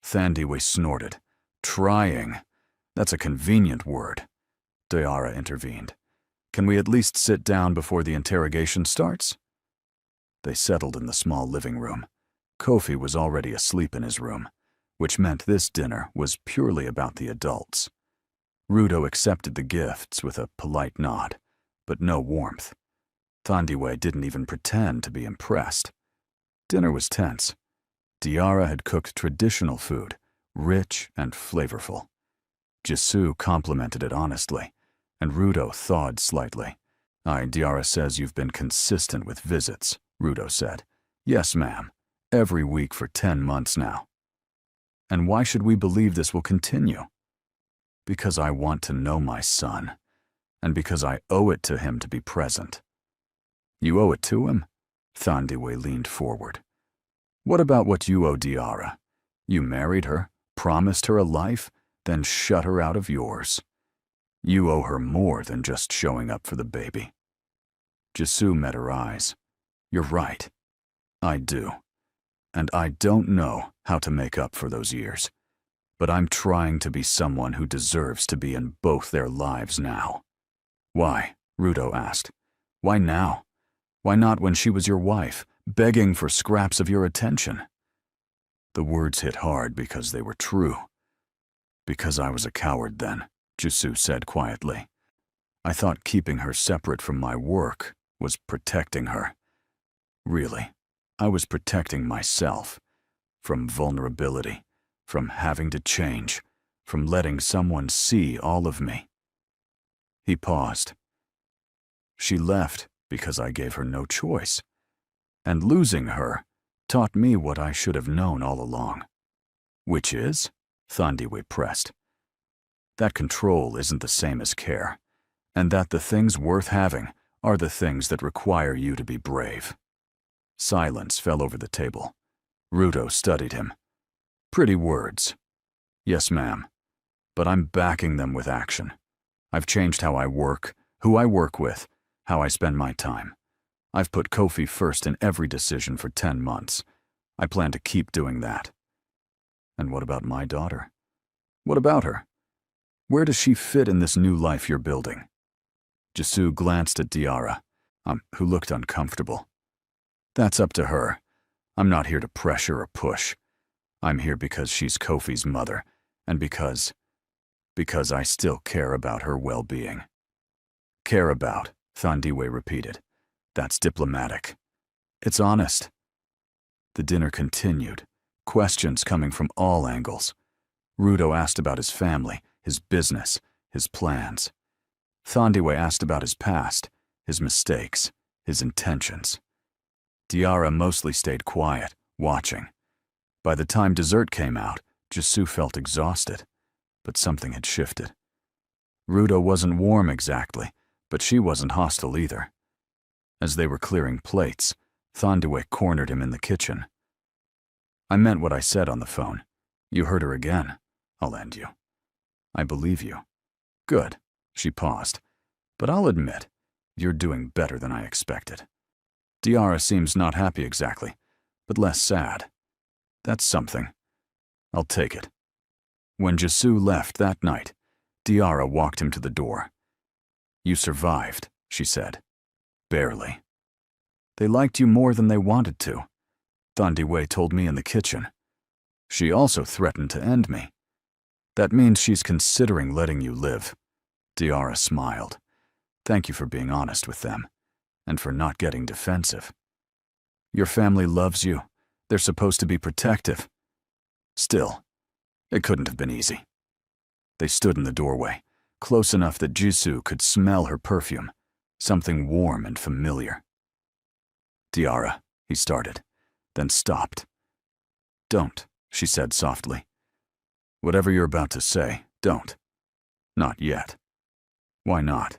Thandiwe snorted. Trying. That's a convenient word. Diarra intervened. Can we at least sit down before the interrogation starts? They settled in the small living room. Kofi was already asleep in his room, which meant this dinner was purely about the adults. Rudo accepted the gifts with a polite nod, but no warmth. Thandiwe didn't even pretend to be impressed. Dinner was tense. Diarra had cooked traditional food, rich and flavorful. Jisoo complimented it honestly, and Rudo thawed slightly. Diarra says you've been consistent with visits, Rudo said. Yes, ma'am. Every week for 10 months now. And why should we believe this will continue? Because I want to know my son, and because I owe it to him to be present. You owe it to him? Thandiwe leaned forward. What about what you owe Diarra? You married her, promised her a life, then shut her out of yours. You owe her more than just showing up for the baby. Jisoo met her eyes. You're right. I do. And I don't know how to make up for those years. But I'm trying to be someone who deserves to be in both their lives now. Why? Rudo asked. Why now? Why not when she was your wife, begging for scraps of your attention? The words hit hard because they were true. Because I was a coward then, Jisoo said quietly. I thought keeping her separate from my work was protecting her. Really, I was protecting myself from vulnerability, from having to change, from letting someone see all of me. He paused. She left because I gave her no choice, and losing her taught me what I should have known all along. Which is? Thandiwe pressed. That control isn't the same as care, and that the things worth having are the things that require you to be brave. Silence fell over the table. Rudo studied him. Pretty words. Yes, ma'am. But I'm backing them with action. I've changed how I work, who I work with, how I spend my time. I've put Kofi first in every decision for 10 months. I plan to keep doing that. And what about my daughter? What about her? Where does she fit in this new life you're building? Jisoo glanced at Diarra, who looked uncomfortable. That's up to her. I'm not here to pressure or push. I'm here because she's Kofi's mother, and because I still care about her well-being. Care about, Thandiwe repeated. That's diplomatic. It's honest. The dinner continued, questions coming from all angles. Rudo asked about his family, his business, his plans. Thandiwe asked about his past, his mistakes, his intentions. Diarra mostly stayed quiet, watching. By the time dessert came out, Jisoo felt exhausted, but something had shifted. Rudo wasn't warm exactly, but she wasn't hostile either. As they were clearing plates, Thandiwe cornered him in the kitchen. I meant what I said on the phone. You heard her again. I'll end you. I believe you. Good. She paused. But I'll admit, you're doing better than I expected. Diarra seems not happy exactly, but less sad. That's something. I'll take it. When Jisoo left that night, Diarra walked him to the door. You survived, she said. Barely. They liked you more than they wanted to. Thandiwe told me in the kitchen. She also threatened to end me. That means she's considering letting you live. Diarra smiled. Thank you for being honest with them, and for not getting defensive. Your family loves you. They're supposed to be protective. Still, it couldn't have been easy. They stood in the doorway, close enough that Jisoo could smell her perfume, something warm and familiar. Diarra, he started, then stopped. Don't, she said softly. Whatever you're about to say, don't. Not yet. Why not?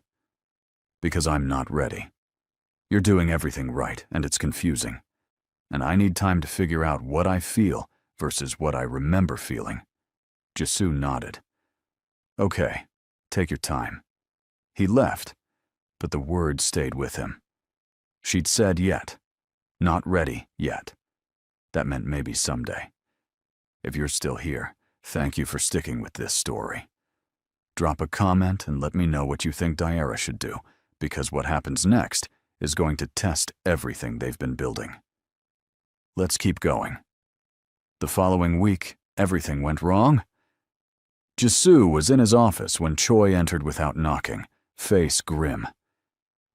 Because I'm not ready. You're doing everything right, and it's confusing. And I need time to figure out what I feel versus what I remember feeling. Jisoo nodded. Okay, take your time. He left, but the words stayed with him. She'd said yet. Not ready yet. That meant maybe someday. If you're still here, thank you for sticking with this story. Drop a comment and let me know what you think Diarra should do, because what happens next is going to test everything they've been building. Let's keep going. The following week, everything went wrong? Jisoo was in his office when Choi entered without knocking, face grim.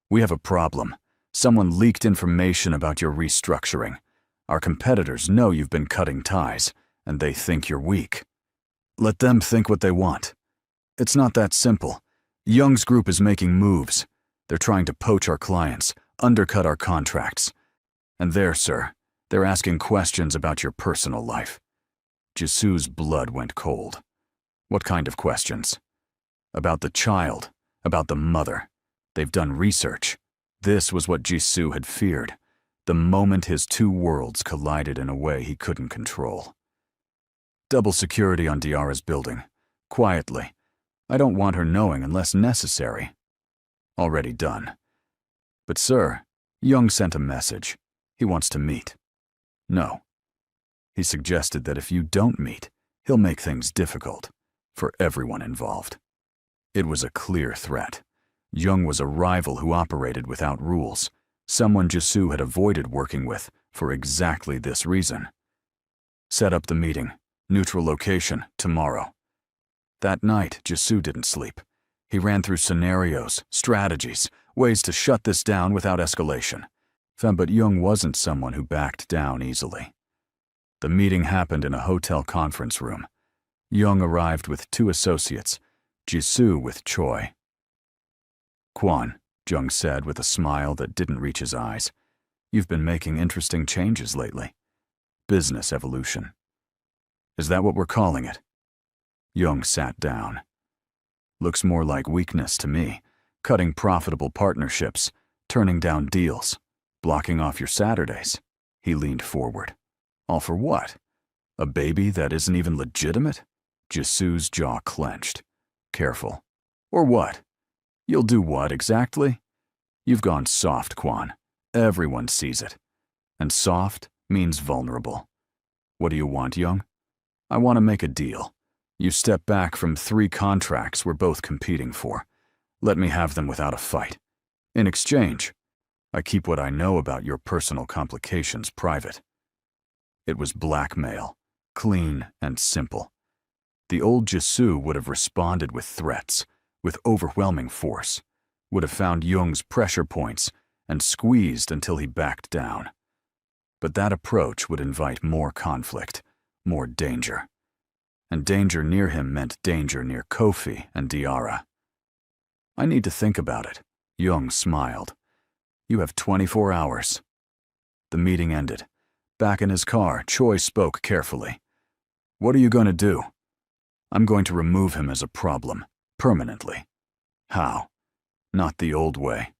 "We have a problem. Someone leaked information about your restructuring. Our competitors know you've been cutting ties, and they think you're weak. Let them think what they want. It's not that simple. Young's group is making moves. They're trying to poach our clients, undercut our contracts. And there, sir, they're asking questions about your personal life." Jisoo's blood went cold. "What kind of questions?" "About the child, about the mother. They've done research." This was what Jisoo had feared, the moment his two worlds collided in a way he couldn't control. "Double security on Diarra's building. Quietly. I don't want her knowing unless necessary." "Already done." "But sir, Young sent a message. He wants to meet." "No." "He suggested that if you don't meet, he'll make things difficult for everyone involved." It was a clear threat. Young was a rival who operated without rules, someone Jisoo had avoided working with for exactly this reason. "Set up the meeting. Neutral location, tomorrow." That night, Jisoo didn't sleep. He ran through scenarios, strategies, ways to shut this down without escalation. But Young wasn't someone who backed down easily. The meeting happened in a hotel conference room. Young arrived with 2 associates, Jisoo with Choi. "Kwon," Jung said with a smile that didn't reach his eyes, "you've been making interesting changes lately. Business evolution. Is that what we're calling it?" Young sat down. "Looks more like weakness to me. Cutting profitable partnerships, turning down deals, blocking off your Saturdays." He leaned forward. "All for what? A baby that isn't even legitimate?" Jisoo's jaw clenched. "Careful. Or what? You'll do what exactly?" "You've gone soft, Kwon. Everyone sees it. And soft means vulnerable. What do you want, Young?" "I want to make a deal. You step back from 3 contracts we're both competing for. Let me have them without a fight. In exchange, I keep what I know about your personal complications private." It was blackmail, clean and simple. The old Jisoo would have responded with threats, with overwhelming force, would have found Young's pressure points and squeezed until he backed down. But that approach would invite more conflict, more danger. And danger near him meant danger near Kofi and Diarra. "I need to think about it." Young smiled. "You have 24 hours. The meeting ended. Back in his car, Choi spoke carefully. "What are you going to do?" "I'm going to remove him as a problem, permanently." "How?" "Not the old way.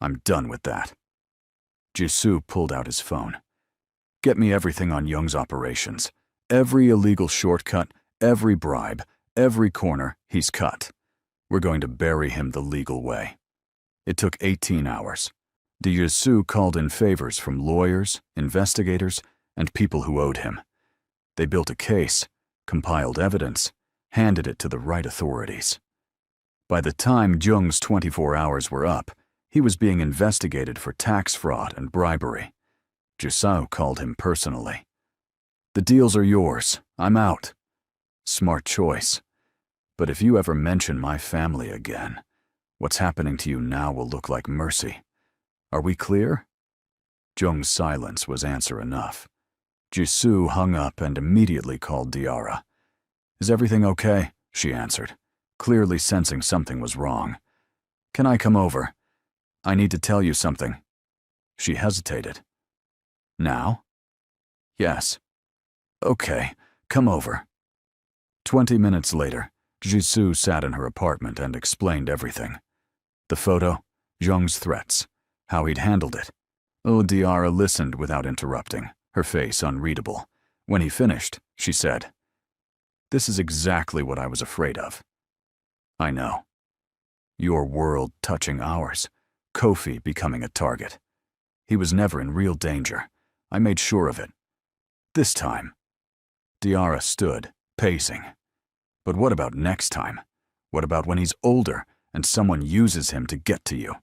I'm done with that." Jisoo pulled out his phone. "Get me everything on Young's operations. Every illegal shortcut, every bribe, every corner he's cut. We're going to bury him the legal way." It took 18 hours. Jisoo called in favors from lawyers, investigators, and people who owed him. They built a case, compiled evidence, handed it to the right authorities. By the time Jung's 24 hours were up, he was being investigated for tax fraud and bribery. Jisoo called him personally. "The deals are yours. I'm out." "Smart choice. But if you ever mention my family again, what's happening to you now will look like mercy. Are we clear?" Jung's silence was answer enough. Jisoo hung up and immediately called Diarra. "Is everything okay?" she answered, clearly sensing something was wrong. "Can I come over? I need to tell you something." She hesitated. "Now?" "Yes." "Okay, come over." 20 minutes later, Jisoo sat in her apartment and explained everything. The photo, Jung's threats, how he'd handled it. Diarra listened without interrupting, her face unreadable. When he finished, she said, "This is exactly what I was afraid of." "I know. Your world touching ours, Kofi becoming a target. He was never in real danger. I made sure of it. This time." Diarra stood, pacing. "But what about next time? What about when he's older and someone uses him to get to you?"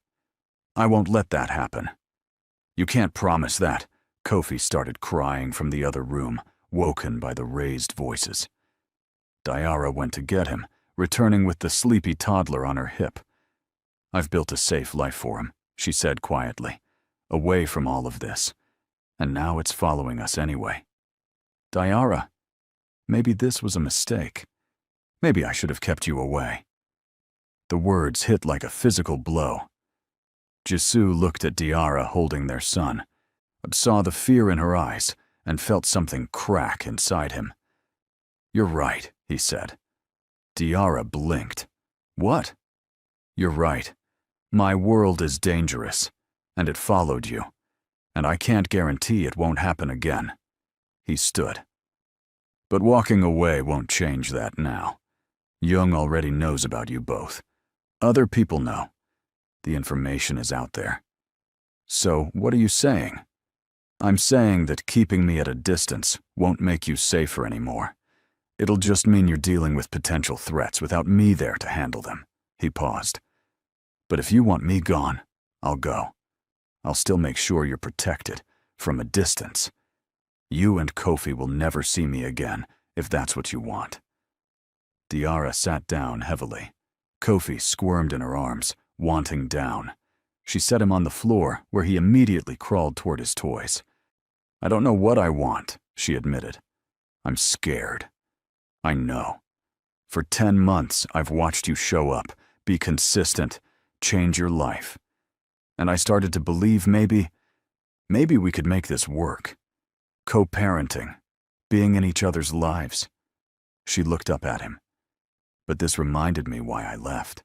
"I won't let that happen." "You can't promise that." Kofi started crying from the other room, woken by the raised voices. Diara went to get him, returning with the sleepy toddler on her hip. "I've built a safe life for him," she said quietly, "away from all of this. And now it's following us anyway. Diara, maybe this was a mistake. Maybe I should have kept you away." The words hit like a physical blow. Jisoo looked at Diara holding their son, but saw the fear in her eyes and felt something crack inside him. "You're right," he said. Diara blinked. "What?" "You're right. My world is dangerous, and it followed you, and I can't guarantee it won't happen again." He stood. "But walking away won't change that now. Jung already knows about you both. Other people know. The information is out there. So what are you saying?" "I'm saying that keeping me at a distance won't make you safer anymore. It'll just mean you're dealing with potential threats without me there to handle them." He paused. "But if you want me gone, I'll go. I'll still make sure you're protected, from a distance. You and Kofi will never see me again, if that's what you want." Diara sat down heavily. Kofi squirmed in her arms, wanting down. She set him on the floor, where he immediately crawled toward his toys. "I don't know what I want," she admitted. "I'm scared. I know. For 10 months, I've watched you show up, be consistent, change your life. And I started to believe maybe we could make this work. Co-parenting, being in each other's lives." She looked up at him. "But this reminded me why I left.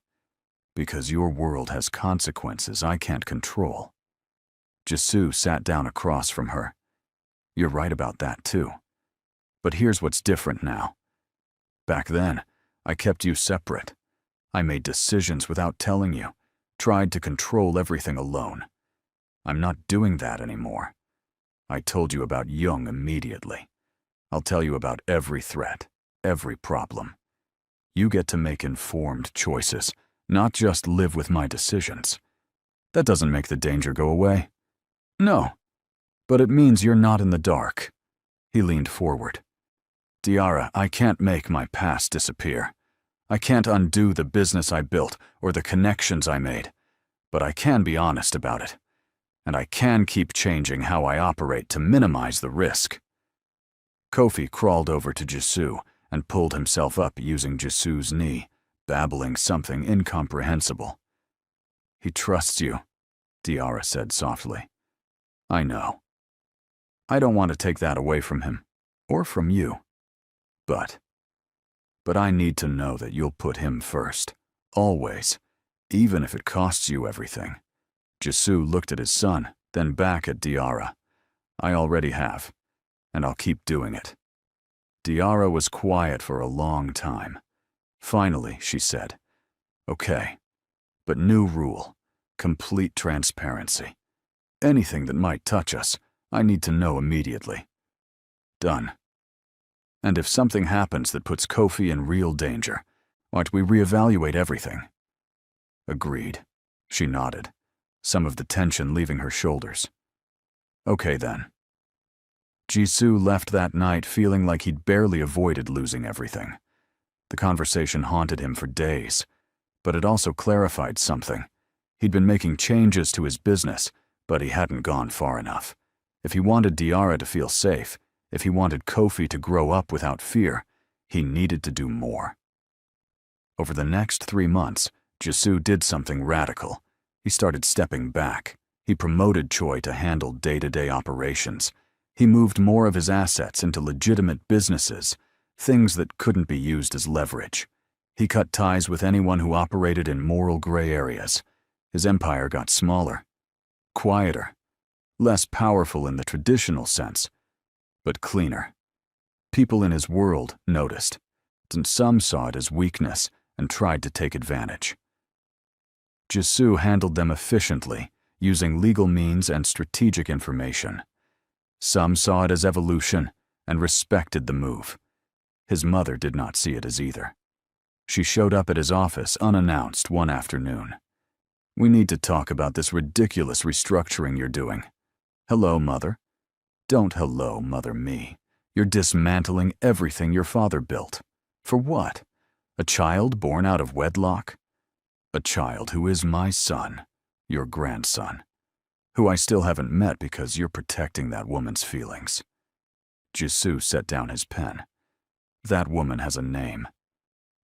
Because your world has consequences I can't control." Jisoo sat down across from her. "You're right about that too. But here's what's different now. Back then, I kept you separate. I made decisions without telling you, tried to control everything alone. I'm not doing that anymore. I told you about Jung immediately. I'll tell you about every threat, every problem. You get to make informed choices, not just live with my decisions. That doesn't make the danger go away. No, but it means you're not in the dark." He leaned forward. "Diara, I can't make my past disappear. I can't undo the business I built or the connections I made, but I can be honest about it. And I can keep changing how I operate to minimize the risk." Kofi crawled over to Jisoo and pulled himself up using Jisoo's knee, babbling something incomprehensible. "He trusts you," Diara said softly. "I know. I don't want to take that away from him, or from you. But I need to know that you'll put him first, always, even if it costs you everything." Jisoo looked at his son, then back at Diara. "I already have, and I'll keep doing it." Diara was quiet for a long time. Finally, she said, "Okay, but new rule, complete transparency. Anything that might touch us, I need to know immediately." "Done. And if something happens that puts Kofi in real danger, might we reevaluate everything?" "Agreed." She nodded, some of the tension leaving her shoulders. "Okay then." Jisoo left that night feeling like he'd barely avoided losing everything. The conversation haunted him for days, but it also clarified something. He'd been making changes to his business, but he hadn't gone far enough. If he wanted Diara to feel safe, if he wanted Kofi to grow up without fear, he needed to do more. Over the next 3 months, Jisoo did something radical. He started stepping back. He promoted Choi to handle day-to-day operations. He moved more of his assets into legitimate businesses, things that couldn't be used as leverage. He cut ties with anyone who operated in moral gray areas. His empire got smaller, quieter, less powerful in the traditional sense, but cleaner. People in his world noticed, and some saw it as weakness and tried to take advantage. Jisoo handled them efficiently, using legal means and strategic information. Some saw it as evolution and respected the move. His mother did not see it as either. She showed up at his office unannounced one afternoon. "We need to talk about this ridiculous restructuring you're doing." "Hello, Mother." "Don't hello, Mother me. You're dismantling everything your father built." For what? A child born out of wedlock? A child who is my son, your grandson, who I still haven't met because you're protecting that woman's feelings. Jisoo set down his pen. That woman has a name.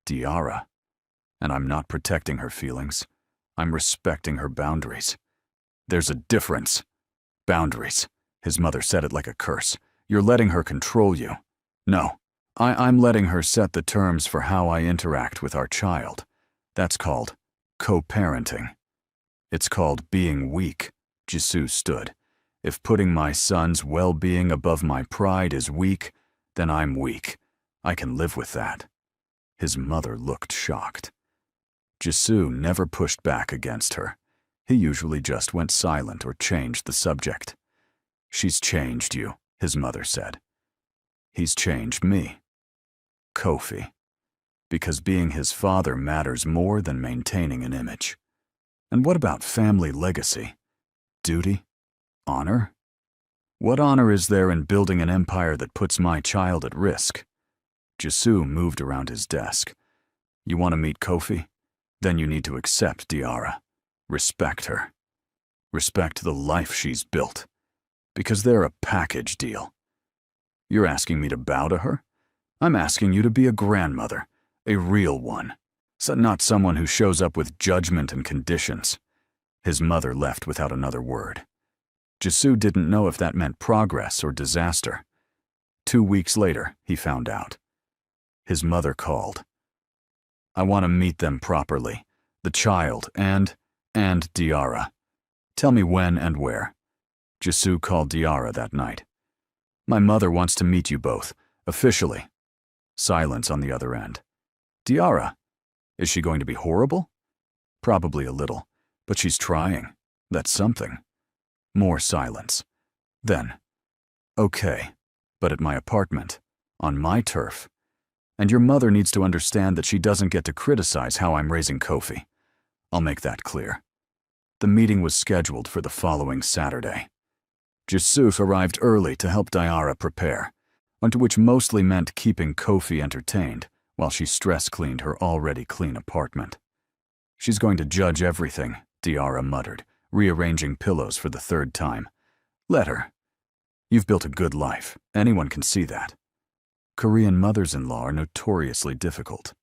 Diarra. And I'm not protecting her feelings. I'm respecting her boundaries. There's a difference. Boundaries. His mother said it like a curse. You're letting her control you. No, I'm letting her set the terms for how I interact with our child. That's called co-parenting. It's called being weak. Jisoo stood. If putting my son's well-being above my pride is weak, then I'm weak. I can live with that. His mother looked shocked. Jisoo never pushed back against her. He usually just went silent or changed the subject. She's changed you, his mother said. He's changed me. Kofi. Because being his father matters more than maintaining an image. And what about family legacy? Duty? Honor? What honor is there in building an empire that puts my child at risk? Jisoo moved around his desk. You want to meet Kofi? Then you need to accept Diarra. Respect her. Respect the life she's built. Because they're a package deal. You're asking me to bow to her? I'm asking you to be a grandmother, a real one, so not someone who shows up with judgment and conditions. His mother left without another word. Jisoo didn't know if that meant progress or disaster. 2 weeks later, he found out. His mother called. I want to meet them properly, the child and Diarra. Tell me when and where. Jisoo called Diarra that night. My mother wants to meet you both, officially. Silence on the other end. Diarra, is she going to be horrible? Probably a little, but she's trying. That's something. More silence. Then, okay, but at my apartment, on my turf. And your mother needs to understand that she doesn't get to criticize how I'm raising Kofi. I'll make that clear. The meeting was scheduled for the following Saturday. Jisoo arrived early to help Diarra prepare, which mostly meant keeping Kofi entertained while she stress-cleaned her already clean apartment. She's going to judge everything, Diarra muttered, rearranging pillows for the 3rd time. Let her. You've built a good life. Anyone can see that. Korean mothers-in-law are notoriously difficult.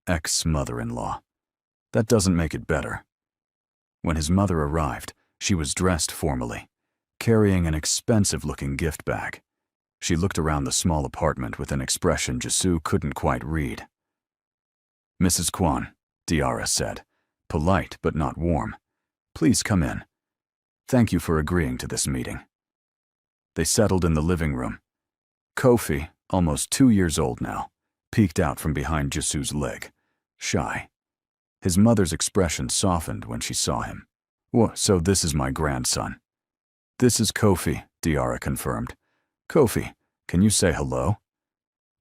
Ex-mother-in-law. That doesn't make it better. When his mother arrived, she was dressed formally, carrying an expensive-looking gift bag. She looked around the small apartment with an expression Jisoo couldn't quite read. Mrs. Kwon, Diarra said, polite but not warm. Please come in. Thank you for agreeing to this meeting. They settled in the living room. Kofi, almost 2 years old now, peeked out from behind Jisoo's leg, shy. His mother's expression softened when she saw him. So this is my grandson. This is Kofi, Diarra confirmed. Kofi, can you say hello?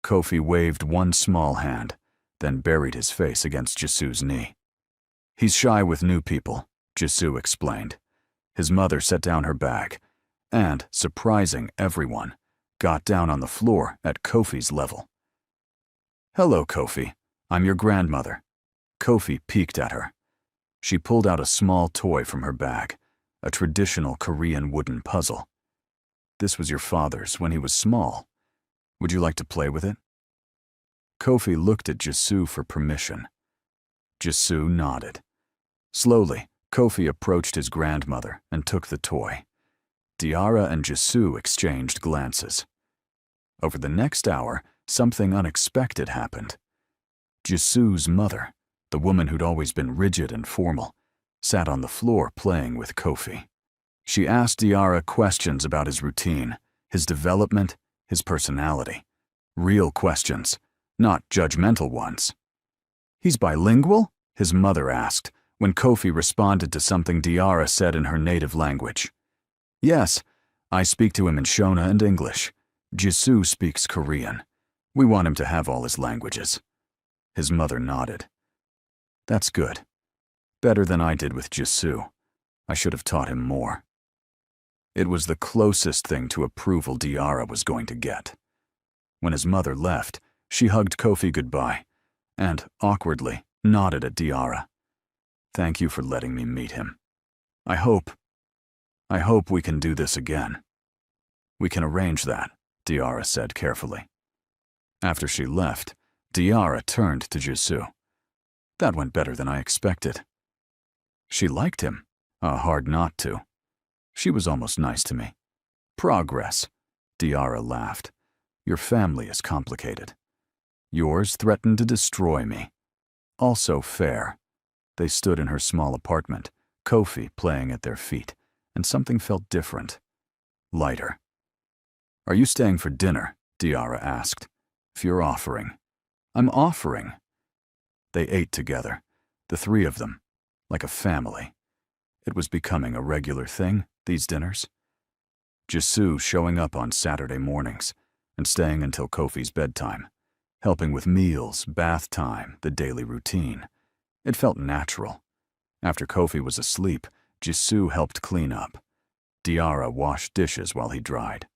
Kofi waved one small hand, then buried his face against Jisoo's knee. He's shy with new people, Jisoo explained. His mother set down her bag and, surprising everyone, got down on the floor at Kofi's level. Hello, Kofi. I'm your grandmother. Kofi peeked at her. She pulled out a small toy from her bag, a traditional Korean wooden puzzle. This was your father's when he was small. Would you like to play with it? Kofi looked at Jisoo for permission. Jisoo nodded. Slowly, Kofi approached his grandmother and took the toy. Diarra and Jisoo exchanged glances. Over the next hour, something unexpected happened. Jisoo's mother, the woman who'd always been rigid and formal, sat on the floor playing with Kofi. She asked Diarra questions about his routine, his development, his personality. Real questions, not judgmental ones. He's bilingual? His mother asked, when Kofi responded to something Diarra said in her native language. Yes, I speak to him in Shona and English. Jisoo speaks Korean. We want him to have all his languages. His mother nodded. That's good. Better than I did with Jisoo. I should have taught him more. It was the closest thing to approval Diarra was going to get. When his mother left, She hugged Kofi goodbye and, awkwardly, nodded at Diarra. Thank you for letting me meet him. I hope we can do this again. We can arrange that, Diarra said carefully. After she left, Diarra turned to Jisoo. That went better than I expected. She liked him. Hard not to. She was almost nice to me. Progress, Diarra laughed. Your family is complicated. Yours threatened to destroy me. Also fair. They stood in her small apartment, Kofi playing at their feet, and something felt different. Lighter. Are you staying for dinner? Diarra asked. If you're offering. I'm offering. They ate together, the three of them, like a family. It was becoming a regular thing, these dinners. Jisoo showing up on Saturday mornings and staying until Kofi's bedtime, helping with meals, bath time, the daily routine. It felt natural. After Kofi was asleep, Jisoo helped clean up. Diarra washed dishes while he dried.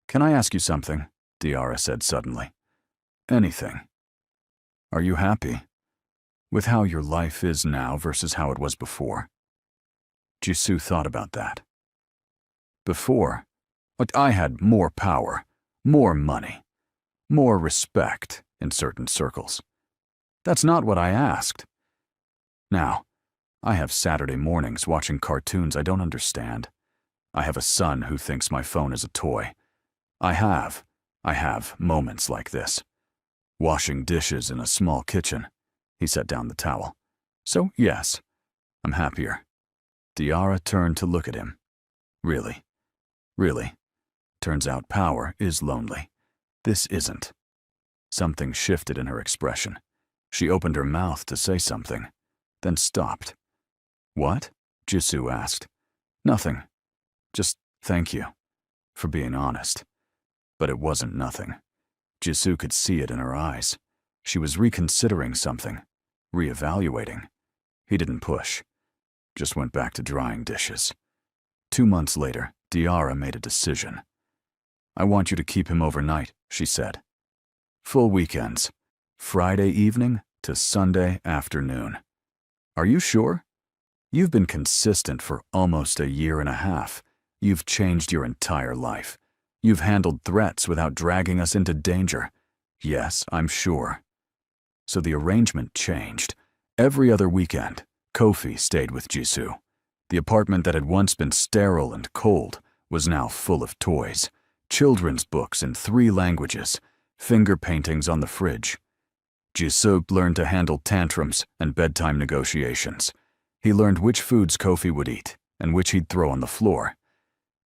Can I ask you something? Diarra said suddenly. Anything. Are you happy with how your life is now versus how it was before? Jisoo thought about that. Before, I had more power, more money, more respect in certain circles. That's not what I asked. Now, I have Saturday mornings watching cartoons I don't understand. I have a son who thinks my phone is a toy. I have moments like this. Washing dishes in a small kitchen. He set down the towel. So, yes, I'm happier. Diarra turned to look at him. Really? Turns out power is lonely. This isn't. Something shifted in her expression. She opened her mouth to say something, then stopped. What? Jisoo asked. Nothing. Just thank you for being honest. But it wasn't nothing. Jisoo could see it in her eyes. She was reconsidering something, reevaluating. He didn't push, just went back to drying dishes. 2 months later, Diarra made a decision. I want you to keep him overnight, she said. Full weekends, Friday evening to Sunday afternoon. Are you sure? You've been consistent for almost a year and a half. You've changed your entire life. You've handled threats without dragging us into danger. Yes, I'm sure. So the arrangement changed. Every other weekend, Kofi stayed with Jisoo. The apartment that had once been sterile and cold was now full of toys, children's books in 3 languages, finger paintings on the fridge. Jisoo learned to handle tantrums and bedtime negotiations. He learned which foods Kofi would eat and which he'd throw on the floor.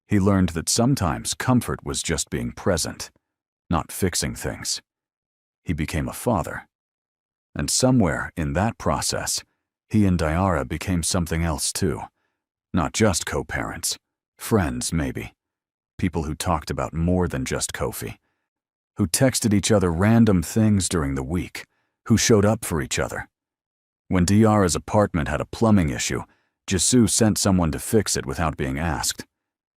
He learned that sometimes comfort was just being present, not fixing things. He became a father. And somewhere in that process, he and Diarra became something else too. Not just co-parents, friends maybe. People who talked about more than just Kofi. Who texted each other random things during the week. Who showed up for each other. When Diarra's apartment had a plumbing issue, Jisoo sent someone to fix it without being asked.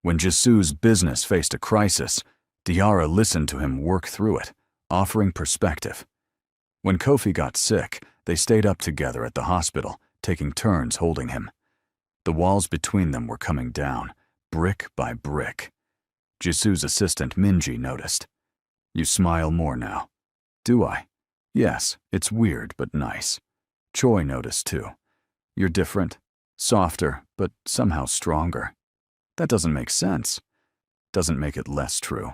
When Jisoo's business faced a crisis, Diarra listened to him work through it, offering perspective. When Kofi got sick, they stayed up together at the hospital, taking turns holding him. The walls between them were coming down, brick by brick. Jisoo's assistant Minji noticed. You smile more now. Do I? Yes, it's weird but nice. Choi noticed too. You're different, softer, but somehow stronger. That doesn't make sense. Doesn't make it less true.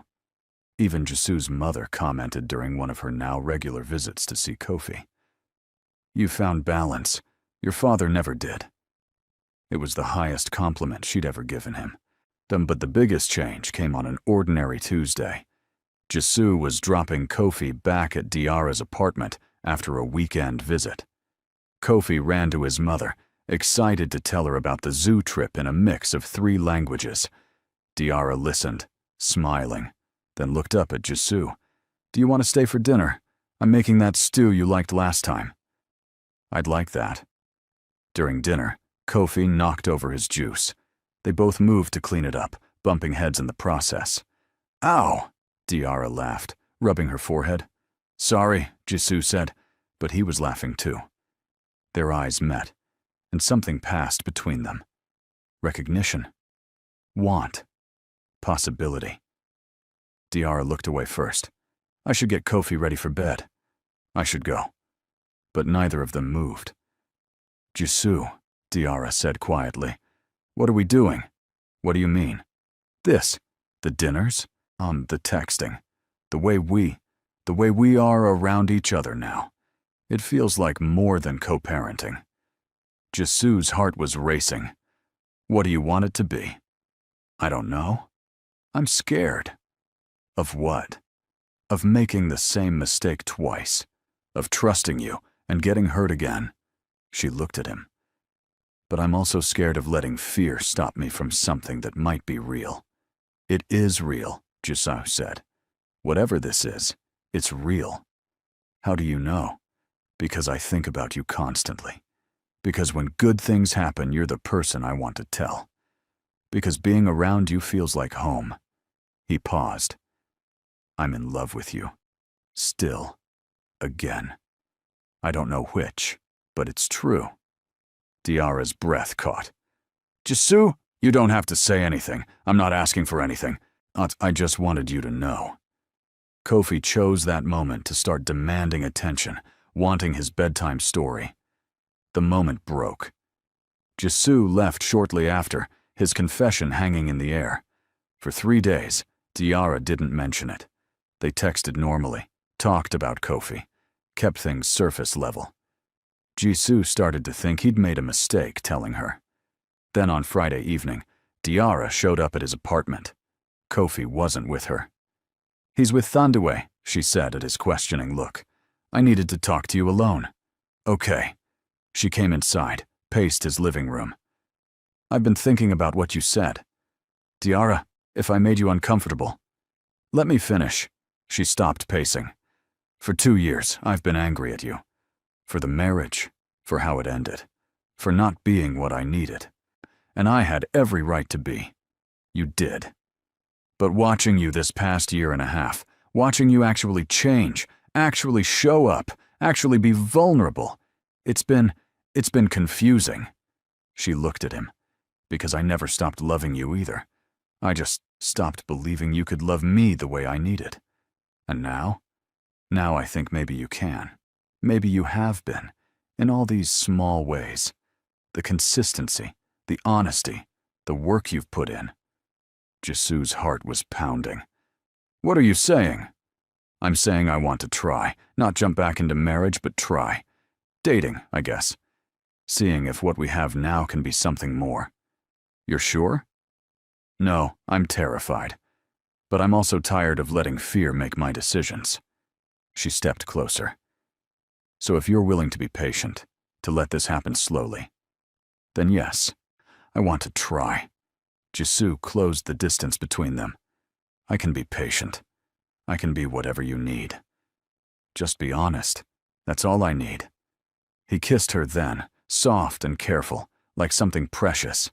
Even Jisoo's mother commented during one of her now regular visits to see Kofi. You found balance. Your father never did. It was the highest compliment she'd ever given him. But the biggest change came on an ordinary Tuesday. Jisoo was dropping Kofi back at Diarra's apartment after a weekend visit. Kofi ran to his mother, excited to tell her about the zoo trip in a mix of 3 languages. Diarra listened, smiling, then looked up at Jisoo. Do you want to stay for dinner? I'm making that stew you liked last time. I'd like that. During dinner, Kofi knocked over his juice. They both moved to clean it up, bumping heads in the process. Ow! Diarra laughed, rubbing her forehead. Sorry, Jisoo said, but he was laughing too. Their eyes met, and something passed between them. Recognition. Want. Possibility. Diarra looked away first. I should get Kofi ready for bed. I should go. But neither of them moved. Jisoo, Diarra said quietly. What are we doing? What do you mean? This. The dinners? The texting. The way we are around each other now. It feels like more than co-parenting. Jisoo's heart was racing. What do you want it to be? I don't know. I'm scared. Of what? Of making the same mistake twice. Of trusting you and getting hurt again. She looked at him. But I'm also scared of letting fear stop me from something that might be real. It is real, Jisoo said. Whatever this is, it's real. How do you know? Because I think about you constantly. Because when good things happen, you're the person I want to tell. Because being around you feels like home. He paused. I'm in love with you. Still. Again. I don't know which, but it's true. Diarra's breath caught. Jisoo, you don't have to say anything. I'm not asking for anything. I just wanted you to know. Kofi chose that moment to start demanding attention, wanting his bedtime story. The moment broke. Jisoo left shortly after, his confession hanging in the air. For 3 days, Diarra didn't mention it. They texted normally, talked about Kofi, kept things surface level. Jisoo started to think he'd made a mistake telling her. Then on Friday evening, Diarra showed up at his apartment. Kofi wasn't with her. He's with Thandue, she said at his questioning look. I needed to talk to you alone. Okay. She came inside, paced his living room. I've been thinking about what you said. Diarra, if I made you uncomfortable. Let me finish. She stopped pacing. For 2 years, I've been angry at you. For the marriage, for how it ended, for not being what I needed. And I had every right to be. You did. But watching you this past 1.5 years, watching you actually change, actually show up, actually be vulnerable, it's been confusing. She looked at him. Because I never stopped loving you either. I just stopped believing you could love me the way I needed. And now? Now I think maybe you can. Maybe you have been. In all these small ways. The consistency, the honesty, the work you've put in. Jisoo's heart was pounding. What are you saying? I'm saying I want to try. Not jump back into marriage, but try. Dating, I guess. Seeing if what we have now can be something more. You're sure? No, I'm terrified. But I'm also tired of letting fear make my decisions. She stepped closer. So if you're willing to be patient, to let this happen slowly, then yes, I want to try. Jisoo closed the distance between them. I can be patient. I can be whatever you need. Just be honest. That's all I need. He kissed her then, soft and careful, like something precious.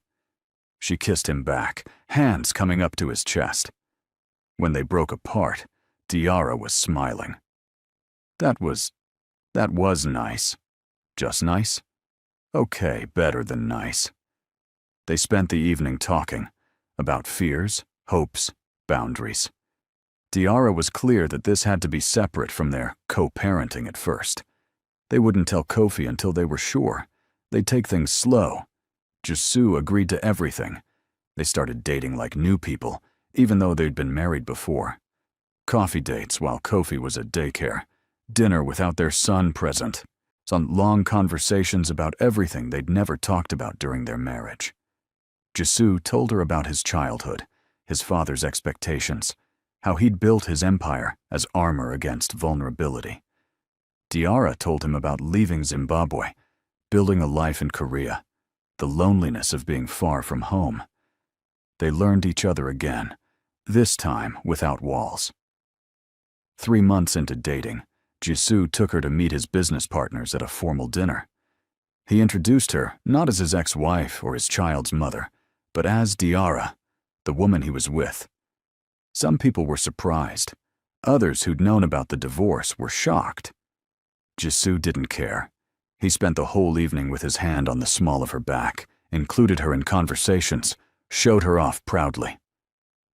She kissed him back, hands coming up to his chest. When they broke apart, Diarra was smiling. That was nice. Just nice? Okay, better than nice. They spent the evening talking about fears, hopes, boundaries. Diarra was clear that this had to be separate from their co-parenting at first. They wouldn't tell Kofi until they were sure. They'd take things slow. Jisoo agreed to everything. They started dating like new people, even though they'd been married before. Coffee dates while Kofi was at daycare. Dinner without their son present. Some long conversations about everything they'd never talked about during their marriage. Jisoo told her about his childhood, his father's expectations, how he'd built his empire as armor against vulnerability. Diarra told him about leaving Zimbabwe, building a life in Korea, the loneliness of being far from home. They learned each other again, this time without walls. 3 months into dating, Jisoo took her to meet his business partners at a formal dinner. He introduced her not as his ex-wife or his child's mother, but as Diarra, the woman he was with. Some people were surprised. Others who'd known about the divorce were shocked. Jisoo didn't care. He spent the whole evening with his hand on the small of her back, included her in conversations, showed her off proudly.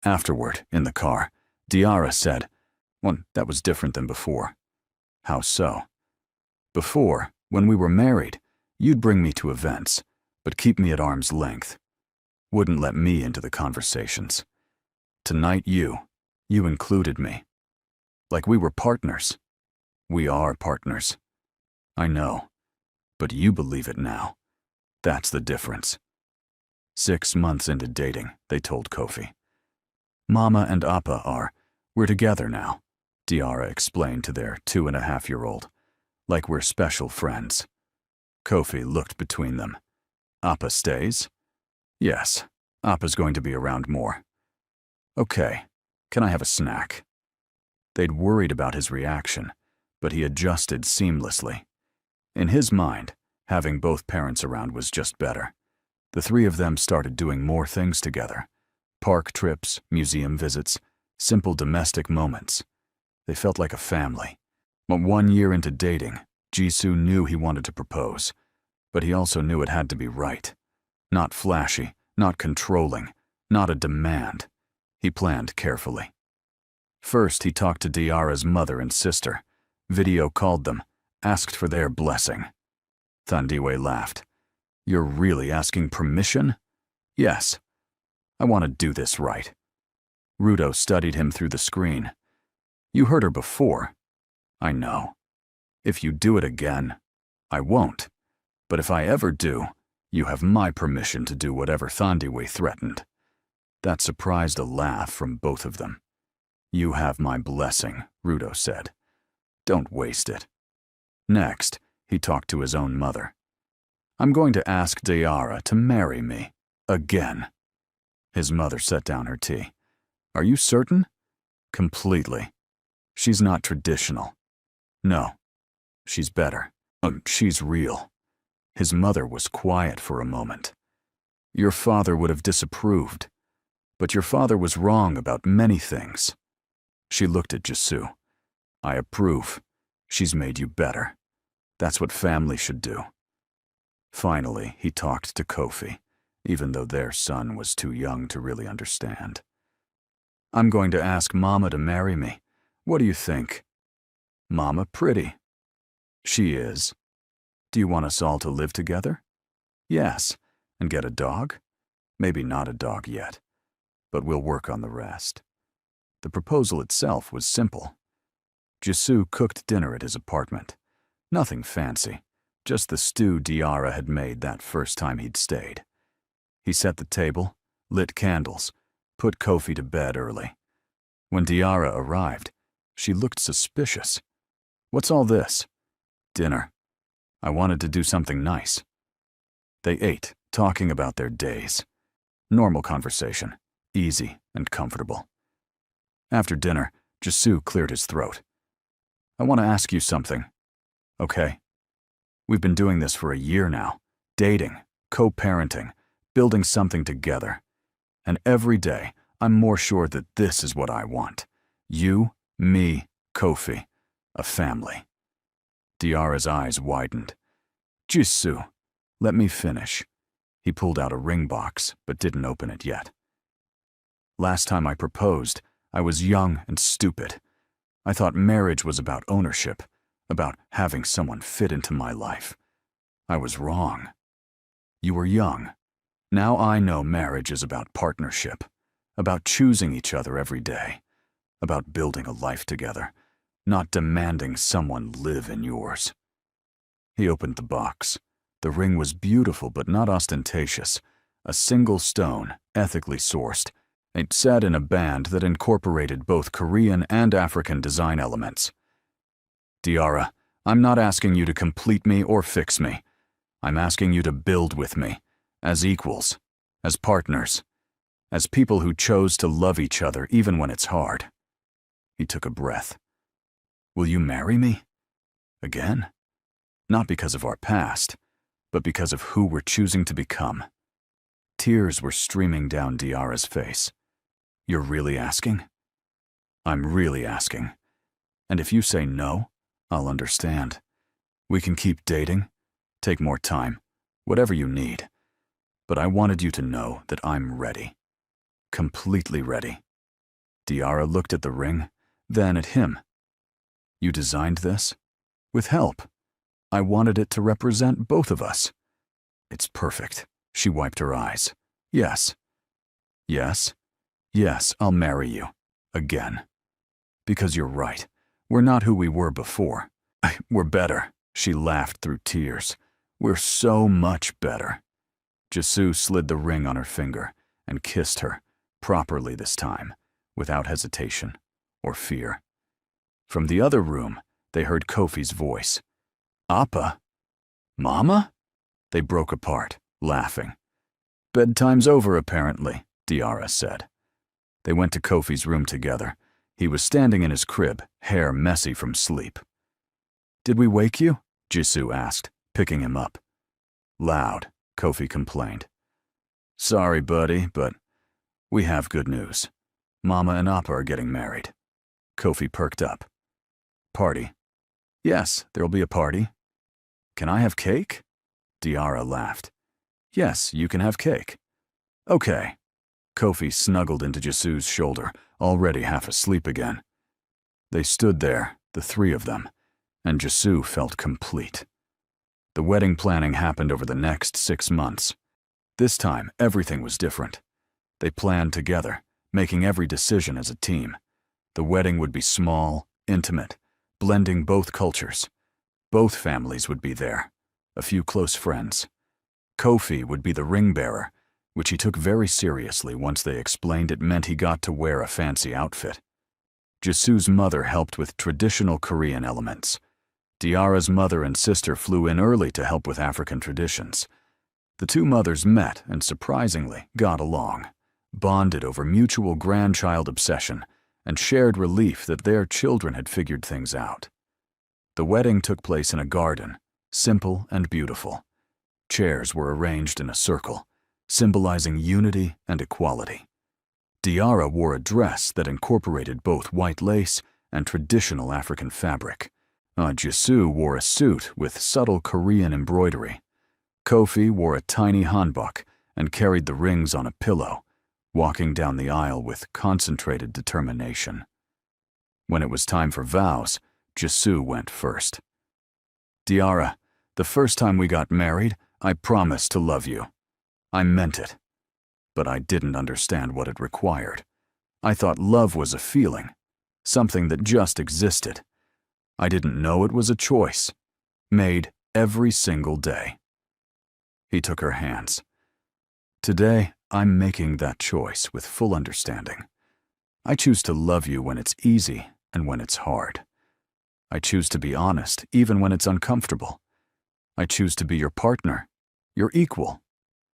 Afterward, in the car, Diarra said, "Well, that was different than before." "How so?" "Before, when we were married, you'd bring me to events, but keep me at arm's length. Wouldn't let me into the conversations. Tonight you included me. Like we were partners. We are partners. I know, but you believe it now. That's the difference." 6 months into dating, they told Kofi. "Mama and Appa we're together now," Diarra explained to their 2.5-year-old, "like we're special friends." Kofi looked between them. "Appa stays?" "Yes, Appa's going to be around more." "Okay, can I have a snack?" They'd worried about his reaction, but he adjusted seamlessly. In his mind, having both parents around was just better. The three of them started doing more things together. Park trips, museum visits, simple domestic moments. They felt like a family. But 1 year into dating, Jisoo knew he wanted to propose, but he also knew it had to be right. Not flashy, not controlling, not a demand. He planned carefully. First, he talked to Diarra's mother and sister, video called them, asked for their blessing. Thandiwe laughed. "You're really asking permission?" "Yes. I want to do this right." Rudo studied him through the screen. "You heard her before." "I know. If you do it again, I won't. But if I ever do, you have my permission to do whatever Thandiwe threatened." That surprised a laugh from both of them. "You have my blessing," Rudo said. "Don't waste it." Next, he talked to his own mother. "I'm going to ask Diarra to marry me. Again." His mother set down her tea. "Are you certain?" "Completely. She's not traditional." "No. She's better. She's real." His mother was quiet for a moment. "Your father would have disapproved. But your father was wrong about many things." She looked at Jisoo. "I approve. She's made you better. That's what family should do." Finally, he talked to Kofi, even though their son was too young to really understand. "I'm going to ask Mama to marry me. What do you think?" "Mama pretty?" "She is." "Do you want us all to live together?" "Yes. And get a dog?" "Maybe not a dog yet, but we'll work on the rest." The proposal itself was simple. Jisoo cooked dinner at his apartment. Nothing fancy, just the stew Diarra had made that first time he'd stayed. He set the table, lit candles, put Kofi to bed early. When Diarra arrived, she looked suspicious. "What's all this?" "Dinner. I wanted to do something nice." They ate, talking about their days. Normal conversation, easy and comfortable. After dinner, Jisoo cleared his throat. "I want to ask you something." "Okay." "We've been doing this for a year now, dating, co-parenting, building something together. And every day, I'm more sure that this is what I want. You, me, Kofi, a family." Diarra's eyes widened. "Jisoo, let me finish." He pulled out a ring box, but didn't open it yet. "Last time I proposed, I was young and stupid. I thought marriage was about ownership, about having someone fit into my life. I was wrong. You were young. Now I know marriage is about partnership, about choosing each other every day, about building a life together, not demanding someone live in yours." He opened the box. The ring was beautiful but not ostentatious, a single stone, ethically sourced. It sat in a band that incorporated both Korean and African design elements. "Diarra, I'm not asking you to complete me or fix me. I'm asking you to build with me, as equals, as partners, as people who chose to love each other even when it's hard." He took a breath. "Will you marry me? Again? Not because of our past, but because of who we're choosing to become." Tears were streaming down Diarra's face. "You're really asking?" "I'm really asking. And if you say no, I'll understand. We can keep dating, take more time, whatever you need. But I wanted you to know that I'm ready. Completely ready. Diarra looked at the ring, then at him. You designed this? With help. I wanted it to represent both of us. It's perfect. She wiped her eyes. Yes. Yes. Yes, I'll marry you. Again. Because you're right. We're not who we were before. We're better. She laughed through tears. We're so much better. Jisoo slid the ring on her finger and kissed her, properly this time, without hesitation or fear. From the other room, they heard Kofi's voice. Appa? Mama? They broke apart, laughing. Bedtime's over, apparently, Diarra said. They went to Kofi's room together. He was standing in his crib, hair messy from sleep. Did we wake you? Jisoo asked, picking him up. Loud, Kofi complained. Sorry, buddy, but we have good news. Mama and Appa are getting married. Kofi perked up. Party? Yes, there'll be a party. Can I have cake? Diarra laughed. Yes, you can have cake. Okay. Kofi snuggled into Jisoo's shoulder, already half asleep again. They stood there, the three of them, and Jisoo felt complete. The wedding planning happened over the next 6 months. This time, everything was different. They planned together, making every decision as a team. The wedding would be small, intimate, blending both cultures. Both families would be there, a few close friends. Kofi would be the ring bearer, which he took very seriously once they explained it meant he got to wear a fancy outfit. Jisoo's mother helped with traditional Korean elements. Diarra's mother and sister flew in early to help with African traditions. The two mothers met and surprisingly got along, bonded over mutual grandchild obsession, and shared relief that their children had figured things out. The wedding took place in a garden, simple and beautiful. Chairs were arranged in a circle, symbolizing unity and equality. Diarra wore a dress that incorporated both white lace and traditional African fabric. Jisoo wore a suit with subtle Korean embroidery. Kofi wore a tiny hanbok and carried the rings on a pillow, walking down the aisle with concentrated determination. When it was time for vows, Jisoo went first. Diarra, the first time we got married, I promised to love you. I meant it. But I didn't understand what it required. I thought love was a feeling, something that just existed. I didn't know it was a choice, made every single day. He took her hands. Today, I'm making that choice with full understanding. I choose to love you when it's easy and when it's hard. I choose to be honest even when it's uncomfortable. I choose to be your partner, your equal,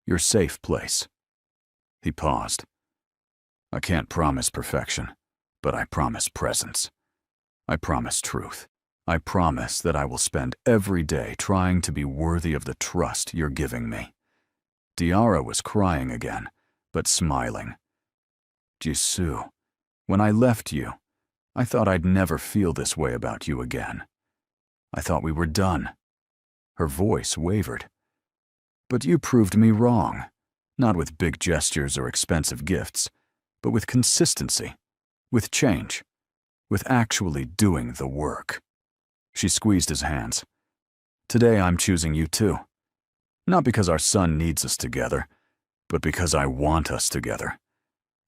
your safe place. He paused. I can't promise perfection, but I promise presence. I promise truth. I promise that I will spend every day trying to be worthy of the trust you're giving me. Diarra was crying again, but smiling. Jisoo, when I left you, I thought I'd never feel this way about you again. I thought we were done. Her voice wavered. But you proved me wrong, not with big gestures or expensive gifts, but with consistency, with change, with actually doing the work. She squeezed his hands. Today I'm choosing you too. Not because our son needs us together, but because I want us together.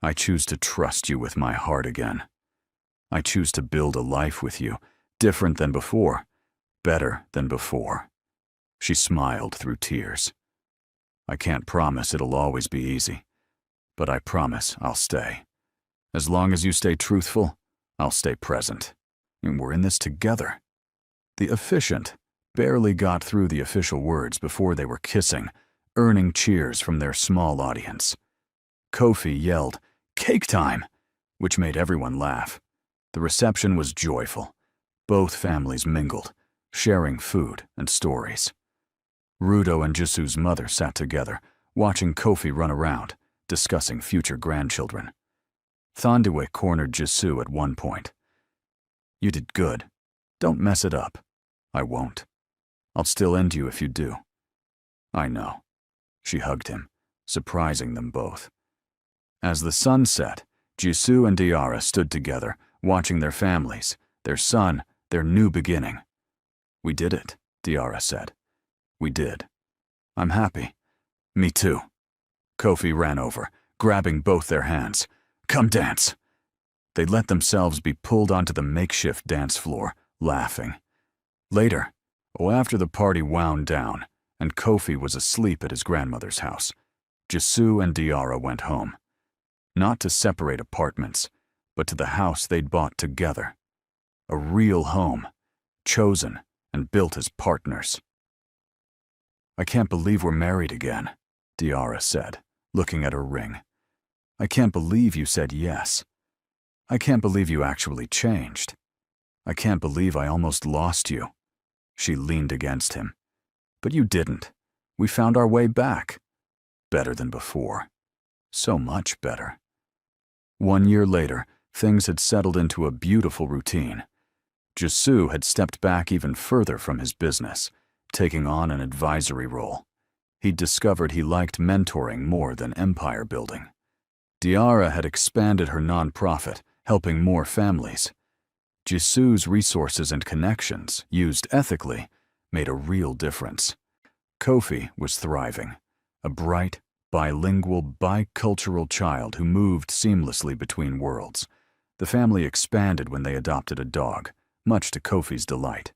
I choose to trust you with my heart again. I choose to build a life with you, different than before, better than before. She smiled through tears. I can't promise it'll always be easy, but I promise I'll stay. As long as you stay truthful, I'll stay present. And we're in this together. The officiant barely got through the official words before they were kissing, earning cheers from their small audience. Kofi yelled, "Cake time!" which made everyone laugh. The reception was joyful. Both families mingled, sharing food and stories. Rudo and Jisoo's mother sat together, watching Kofi run around, discussing future grandchildren. Thandiwe cornered Jisoo at one point. You did good. Don't mess it up. I won't. I'll still end you if you do. I know. She hugged him, surprising them both. As the sun set, Jisoo and Diarra stood together, watching their families, their son, their new beginning. We did it, Diarra said. We did. I'm happy. Me too. Kofi ran over, grabbing both their hands. Come dance. They let themselves be pulled onto the makeshift dance floor, laughing. Later, after the party wound down, and Kofi was asleep at his grandmother's house, Jisoo and Diarra went home. Not to separate apartments, but to the house they'd bought together. A real home, chosen and built as partners. I can't believe we're married again, Diarra said, looking at her ring. I can't believe you said yes. I can't believe you actually changed. I can't believe I almost lost you. She leaned against him. But you didn't. We found our way back. Better than before. So much better. 1 year later, things had settled into a beautiful routine. Jisoo had stepped back even further from his business, taking on an advisory role. He'd discovered he liked mentoring more than empire building. Diarra had expanded her nonprofit, helping more families. Jisoo's resources and connections, used ethically, made a real difference. Kofi was thriving, a bright, bilingual, bicultural child who moved seamlessly between worlds. The family expanded when they adopted a dog, much to Kofi's delight.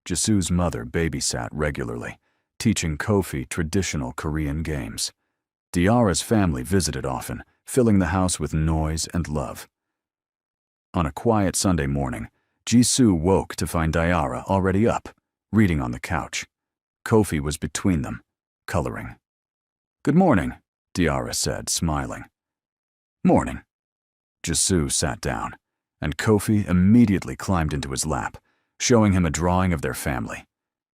Jisoo's mother babysat regularly, teaching Kofi traditional Korean games. Diarra's family visited often, filling the house with noise and love. On a quiet Sunday morning, Jisoo woke to find Diarra already up, reading on the couch. Kofi was between them, coloring. Good morning, Diarra said, smiling. Morning. Jisoo sat down, and Kofi immediately climbed into his lap, showing him a drawing of their family.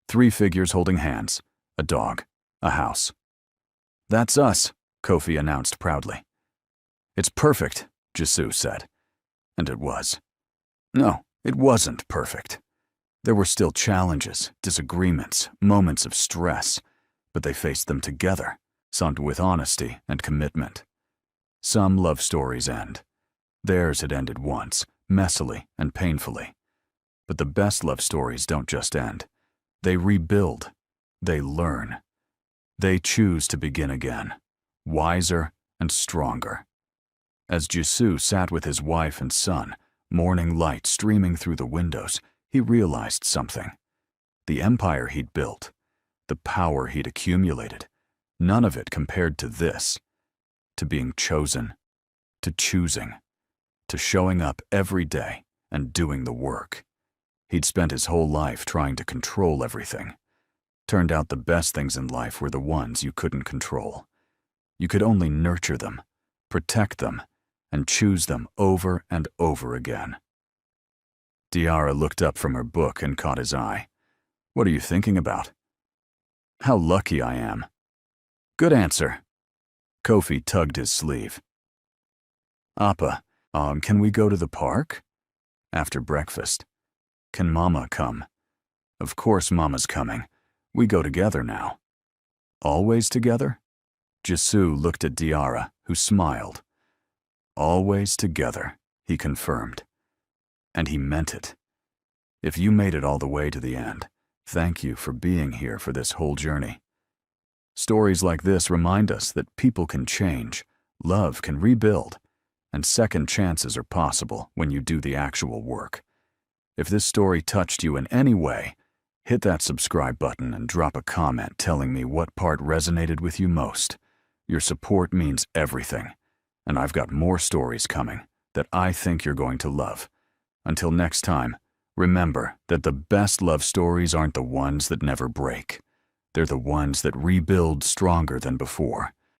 3 figures holding hands, a dog, a house. That's us, Kofi announced proudly. It's perfect, Jisoo said. And it was. No, it wasn't perfect. There were still challenges, disagreements, moments of stress, but they faced them together, some with honesty and commitment. Some love stories end. Theirs had ended once, messily and painfully. But the best love stories don't just end. They rebuild. They learn. They choose to begin again, wiser and stronger. As Jisoo sat with his wife and son, morning light streaming through the windows, he realized something. The empire he'd built, the power he'd accumulated, none of it compared to this, to being chosen, to choosing, to showing up every day and doing the work. He'd spent his whole life trying to control everything. Turned out the best things in life were the ones you couldn't control. You could only nurture them, protect them, and choose them over and over again. Diarra looked up from her book and caught his eye. What are you thinking about? How lucky I am. Good answer. Kofi tugged his sleeve. Appa, can we go to the park? After breakfast. Can Mama come? Of course Mama's coming. We go together now. Always together? Jisoo looked at Diarra, who smiled. Always together, he confirmed. And he meant it. If you made it all the way to the end, thank you for being here for this whole journey. Stories like this remind us that people can change, love can rebuild, and second chances are possible when you do the actual work. If this story touched you in any way, hit that subscribe button and drop a comment telling me what part resonated with you most. Your support means everything. And I've got more stories coming that I think you're going to love. Until next time, remember that the best love stories aren't the ones that never break. They're the ones that rebuild stronger than before.